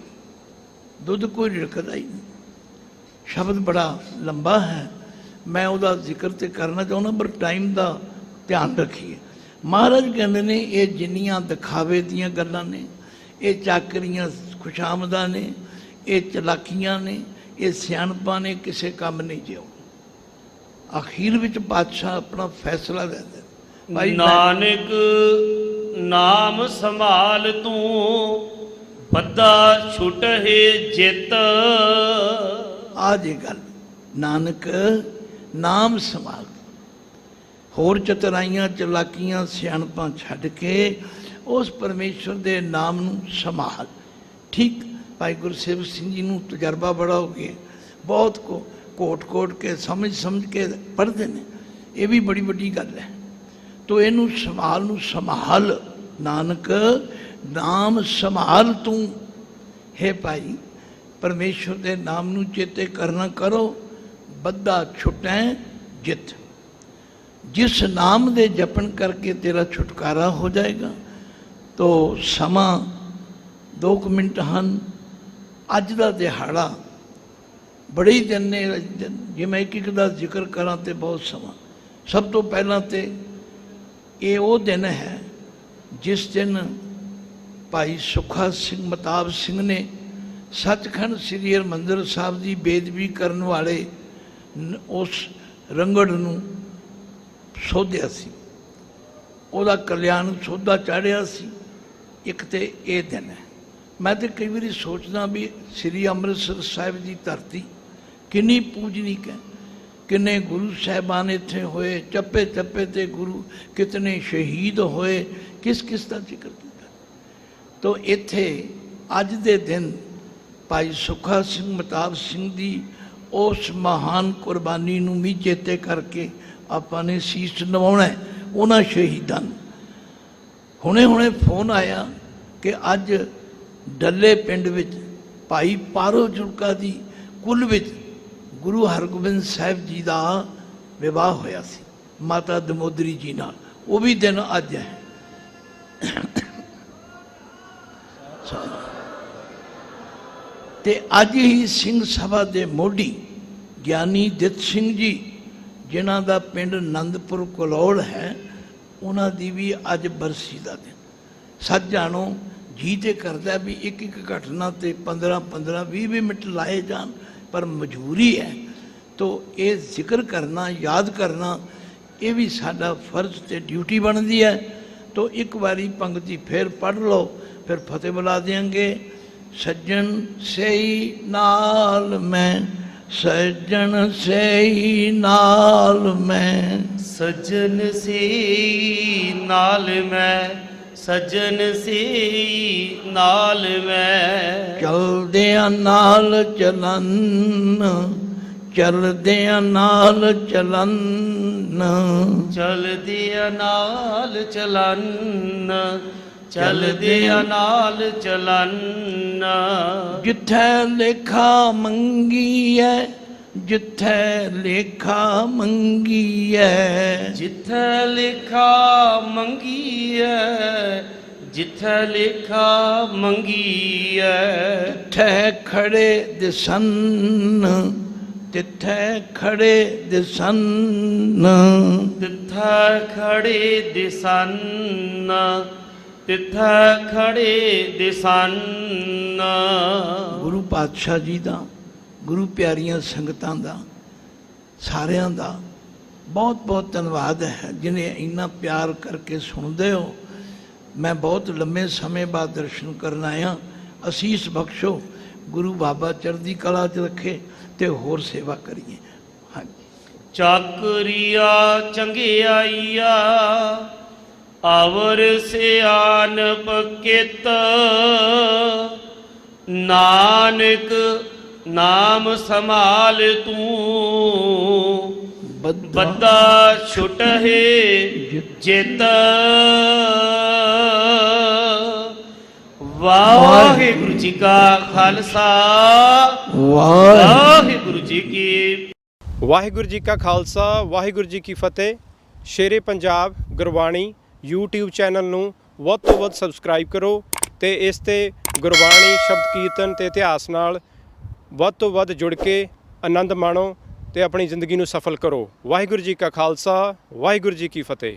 ਦੁੱਧ ਕੋਈ ਰਿੜਕਦਾ ਹੀ ਨਹੀਂ। ਸ਼ਬਦ ਬੜਾ ਲੰਬਾ ਹੈ, ਮੈਂ ਉਹਦਾ ਜ਼ਿਕਰ ਤੇ ਕਰਨਾ ਚਾਹੁੰਦਾ, ਪਰ ਟਾਈਮ ਦਾ ਧਿਆਨ ਰੱਖੀਏ। ਮਹਾਰਾਜ ਕਹਿੰਦੇ ਨੇ ਇਹ ਜਿੰਨੀਆਂ ਦਿਖਾਵੇ ਦੀਆਂ ਗੱਲਾਂ ਨੇ, ਇਹ ਚਾਕਰੀਆਂ ਖੁਸ਼ਾਮਦਾਂ ਨੇ, ਇਹ ਚਲਾਕੀਆਂ ਨੇ, ਇਹ ਸਿਆਣਪਾਂ ਨੇ, ਕਿਸੇ ਕੰਮ ਨਹੀਂ ਜਿਉ। ਅਖੀਰ ਵਿੱਚ ਪਾਤਸ਼ਾਹ ਆਪਣਾ ਫੈਸਲਾ ਦੇ ਦਿੰਦੇ। ਨਾਨਕ ਨਾਮ ਸੰਭਾਲ ਤੂੰ, ਬੱਧਾ ਛੁਟਹਿ ਜਿਤ। ਆ ਜੇ ਗੱਲ, ਨਾਨਕ ਨਾਮ ਸੰਭਾਲ, ਹੋਰ ਚਤੁਰਾਈਆਂ ਚਲਾਕੀਆਂ ਸਿਆਣਪਾਂ ਛੱਡ ਕੇ ਉਸ ਪਰਮੇਸ਼ਵਰ ਦੇ ਨਾਮ ਨੂੰ ਸੰਭਾਲ। ਠੀਕ ਭਾਈ ਗੁਰਸੇਵਕ ਸਿੰਘ ਜੀ ਨੂੰ ਤਜਰਬਾ ਬੜਾ ਹੋ ਗਿਆ, ਬਹੁਤ ਕੋਟ ਕੇ ਸਮਝ ਕੇ ਪੜ੍ਹਦੇ ਨੇ। ਇਹ ਵੀ ਬੜੀ ਵੱਡੀ ਗੱਲ ਹੈ। ਤੋ ਇਹਨੂੰ ਸੰਭਾਲ, ਨਾਨਕ ਨਾਮ ਸੰਭਾਲ ਤੂੰ। ਹੈ ਭਾਈ ਪਰਮੇਸ਼ਵਰ ਦੇ ਨਾਮ ਨੂੰ ਚੇਤੇ ਕਰਨਾ ਕਰੋ, ਬੱਧਾ ਛੁਟੈ ਜਿੱਤ। ਜਿਸ ਨਾਮ ਦੇ ਜਪਣ ਕਰਕੇ ਤੇਰਾ ਛੁਟਕਾਰਾ ਹੋ ਜਾਏਗਾ। ਤੋ ਸਮਾਂ 2 ਮਿੰਟ ਹਨ। ਅੱਜ ਦਾ ਦਿਹਾੜਾ ਬੜੇ ਹੀ ਦਿਨ ਨੇ, ਜੇ ਮੈਂ ਇੱਕ ਦਾ ਜ਼ਿਕਰ ਕਰਾਂ ਤੇ ਬਹੁਤ ਸਮਾਂ। ਸਭ ਤੋਂ ਪਹਿਲਾਂ ਤੇ ਇਹ ਉਹ ਦਿਨ ਹੈ ਜਿਸ ਦਿਨ ਭਾਈ ਸੁੱਖਾ ਸਿੰਘ ਮਤਾਬ ਸਿੰਘ ਨੇ ਸੱਚਖੰਡ ਸ੍ਰੀ ਹਰਿਮੰਦਰ ਸਾਹਿਬ ਦੀ ਬੇਦਬੀ ਕਰਨ ਵਾਲੇ ਉਸ ਰੰਗੜ ਨੂੰ ਸੋਧਿਆ ਸੀ। ਉਹਦਾ ਕਲਿਆਣ ਸੋਧਾ ਚਾੜਿਆ ਸੀ। ਇੱਕ ਤੇ ਇਹ ਦਿਨ ਹੈ। ਮੈਂ ਤੇ ਕਈ ਵਾਰੀ ਸੋਚਦਾ ਵੀ ਸ੍ਰੀ ਅੰਮ੍ਰਿਤਸਰ ਸਾਹਿਬ ਦੀ ਧਰਤੀ ਕਿੰਨੀ ਪੂਜਨੀਕ ਹੈ। ਕਿੰਨੇ ਗੁਰੂ ਸਾਹਿਬਾਨ ਇੱਥੇ ਹੋਏ, ਚੱਪੇ ਚੱਪੇ ਤੇ ਗੁਰੂ ਕਿਤਨੇ ਸ਼ਹੀਦ ਹੋਏ, ਕਿਸ ਦਾ ਜ਼ਿਕਰ ਕੀਤਾ। ਤੋ ਇੱਥੇ ਅੱਜ ਦੇ ਦਿਨ ਭਾਈ ਸੁੱਖਾ ਸਿੰਘ ਮਤਾਬ ਸਿੰਘ ਦੀ ਉਸ ਮਹਾਨ ਕੁਰਬਾਨੀ ਨੂੰ ਵੀ ਚੇਤੇ ਕਰਕੇ ਆਪਾਂ ਨੇ ਸੀਸ ਨਿਵਾਉਣਾ ਉਹਨਾਂ ਸ਼ਹੀਦਾਂ ਨੂੰ। ਹੁਣੇ ਫੋਨ ਆਇਆ ਕਿ ਅੱਜ ਡੱਲੇ ਪਿੰਡ ਵਿੱਚ ਭਾਈ ਪਾਰੋ ਜੁਲਕਾ ਦੀ ਕੁੱਲ ਵਿੱਚ ਗੁਰੂ ਹਰਗੋਬਿੰਦ ਸਾਹਿਬ ਜੀ ਦਾ ਵਿਵਾਹ ਹੋਇਆ ਸੀ ਮਾਤਾ ਦਮੋਦਰੀ ਜੀ ਨਾਲ। ਉਹ ਵੀ ਦਿਨ ਅੱਜ ਹੈ। ਤੇ ਅੱਜ ਹੀ ਸਿੰਘ ਸਭਾ ਦੇ ਮੋਢੀ ਗਿਆਨੀ ਦਿੱਤ ਸਿੰਘ ਜੀ, ਜਿਨ੍ਹਾਂ ਦਾ ਪਿੰਡ ਆਨੰਦਪੁਰ ਕਲੌੜ ਹੈ, ਉਹਨਾਂ ਦੀ ਵੀ ਅੱਜ ਬਰਸੀ ਦਾ ਦਿਨ। ਸੱਚ ਜਾਣੋ ਜੀ ਤੇ ਕਰਦਾ ਵੀ ਇੱਕ ਘਟਨਾ ਤੇ 15 20 ਮਿੰਟ ਲਾਏ ਜਾਣ, ਪਰ ਮਜਬੂਰੀ ਹੈ। ਤੋ ਇਹ ਜ਼ਿਕਰ ਕਰਨਾ, ਯਾਦ ਕਰਨਾ, ਇਹ ਵੀ ਸਾਡਾ ਫਰਜ਼ ਤੇ ਡਿਊਟੀ ਬਣਦੀ ਹੈ। ਤੋ ਇੱਕ ਵਾਰੀ ਪੰਕਤੀ ਫਿਰ ਪੜ੍ਹ ਲਓ, ਫਿਰ ਫਤਿਹ ਬੁਲਾ ਦੇਂਗੇ। ਸੱਜਣ ਸਹੀ ਨਾਲ ਮੈਂ, ਸੱਜਣ ਸਹੀ ਨਾਲ ਮੈਂ, ਸੱਜਣ ਸਹੀ ਨਾਲ ਮੈਂ, ਸੱਜਣ ਸਹੀ ਨਾਲ ਮੈਂ। ਚਲਦਿਆਂ ਨਾਲ ਚਲਨ, ਚਲਦਿਆਂ ਨਾਲ ਚਲਨ, ਚਲਦਿਆਂ ਨਾਲ ਚਲਨ, ਚਲਦਿਆਂ ਨਾਲ ਚਲਨ। ਜਿੱਥੈ ਲੇਖਾ ਮੰਗੀਐ, ਜਿੱਥੈ ਲੇਖਾ ਮੰਗੀਐ, ਜਿੱਥੈ ਲੇਖਾ ਮੰਗੀਐ, ਜਿੱਥੈ ਲੇਖਾ ਮੰਗੀਐ। ਤਿੱਥੈ ਖੜੇ ਦਿਸਨ, ਤਿੱਥੈ ਖੜੇ ਦਿਸਨ, ਤਿੱਥੈ ਖੜੇ ਦਿਸਨ, ਤਿੱਥੈ ਖੜੇ ਦਿਸਨ। ਗੁਰੂ ਪਾਤਸ਼ਾਹ ਜੀ ਦਾ, ਗੁਰੂ ਪਿਆਰੀਆਂ ਸੰਗਤਾਂ ਦਾ, ਸਾਰਿਆਂ ਦਾ ਬਹੁਤ ਬਹੁਤ ਧੰਨਵਾਦ ਹੈ ਜਿਨੇ ਇੰਨਾ ਪਿਆਰ ਕਰਕੇ ਸੁਣਦੇ ਹੋ। ਮੈਂ ਬਹੁਤ ਲੰਮੇ ਸਮੇਂ ਬਾਅਦ ਦਰਸ਼ਨ ਕਰਨ ਆਇਆ। ਅਸੀਸ ਬਖਸ਼ੋ, ਗੁਰੂ ਬਾਬਾ ਚੜ੍ਹਦੀ ਕਲਾ 'ਚ ਰੱਖੇ ਤੇ ਹੋਰ ਸੇਵਾ ਕਰੀਏ। ਹਾਂਜੀ। ਚਾਕਰੀਆ ਚੰਗਿਆਈਆ ਅਵਰ ਸਿਆਨਪ ਕਿਤ, ਨਾਨਕ ਨਾਮ ਸੰਭਾਲ ਤੂੰ, ਬੱਦਾ ਛੁਟਹਿ ਜਿਤ। ਵਾਹਿਗੁਰੂ ਜੀ ਕਾ ਖਾਲਸਾ, ਵਾਹਿਗੁਰੂ ਜੀ ਕੀ ਵਾਹਿਗੁਰੂ ਜੀ ਕਾ ਖਾਲਸਾ, ਵਾਹਿਗੁਰੂ ਜੀ ਕੀ ਫਤਿਹ। ਸ਼ੇਰੇ ਪੰਜਾਬ ਗੁਰਬਾਣੀ YouTube ਚੈਨਲ ਨੂੰ ਵੱਧ ਤੋਂ ਵੱਧ ਸਬਸਕ੍ਰਾਈਬ ਕਰੋ ਤੇ ਇਸ ਤੇ ਗੁਰਬਾਣੀ, ਸ਼ਬਦ ਕੀਰਤਨ ਤੇ ਇਤਿਹਾਸ ਨਾਲ ਵੱਧ ਤੋਂ ਵੱਧ ਜੁੜ ਕੇ ਆਨੰਦ ਮਾਣੋ ਤੇ ਆਪਣੀ ਜ਼ਿੰਦਗੀ ਨੂੰ ਸਫਲ ਕਰੋ। ਵਾਹਿਗੁਰੂ ਜੀ ਕਾ ਖਾਲਸਾ, ਵਾਹਿਗੁਰੂ ਜੀ ਕੀ ਫਤਿਹ।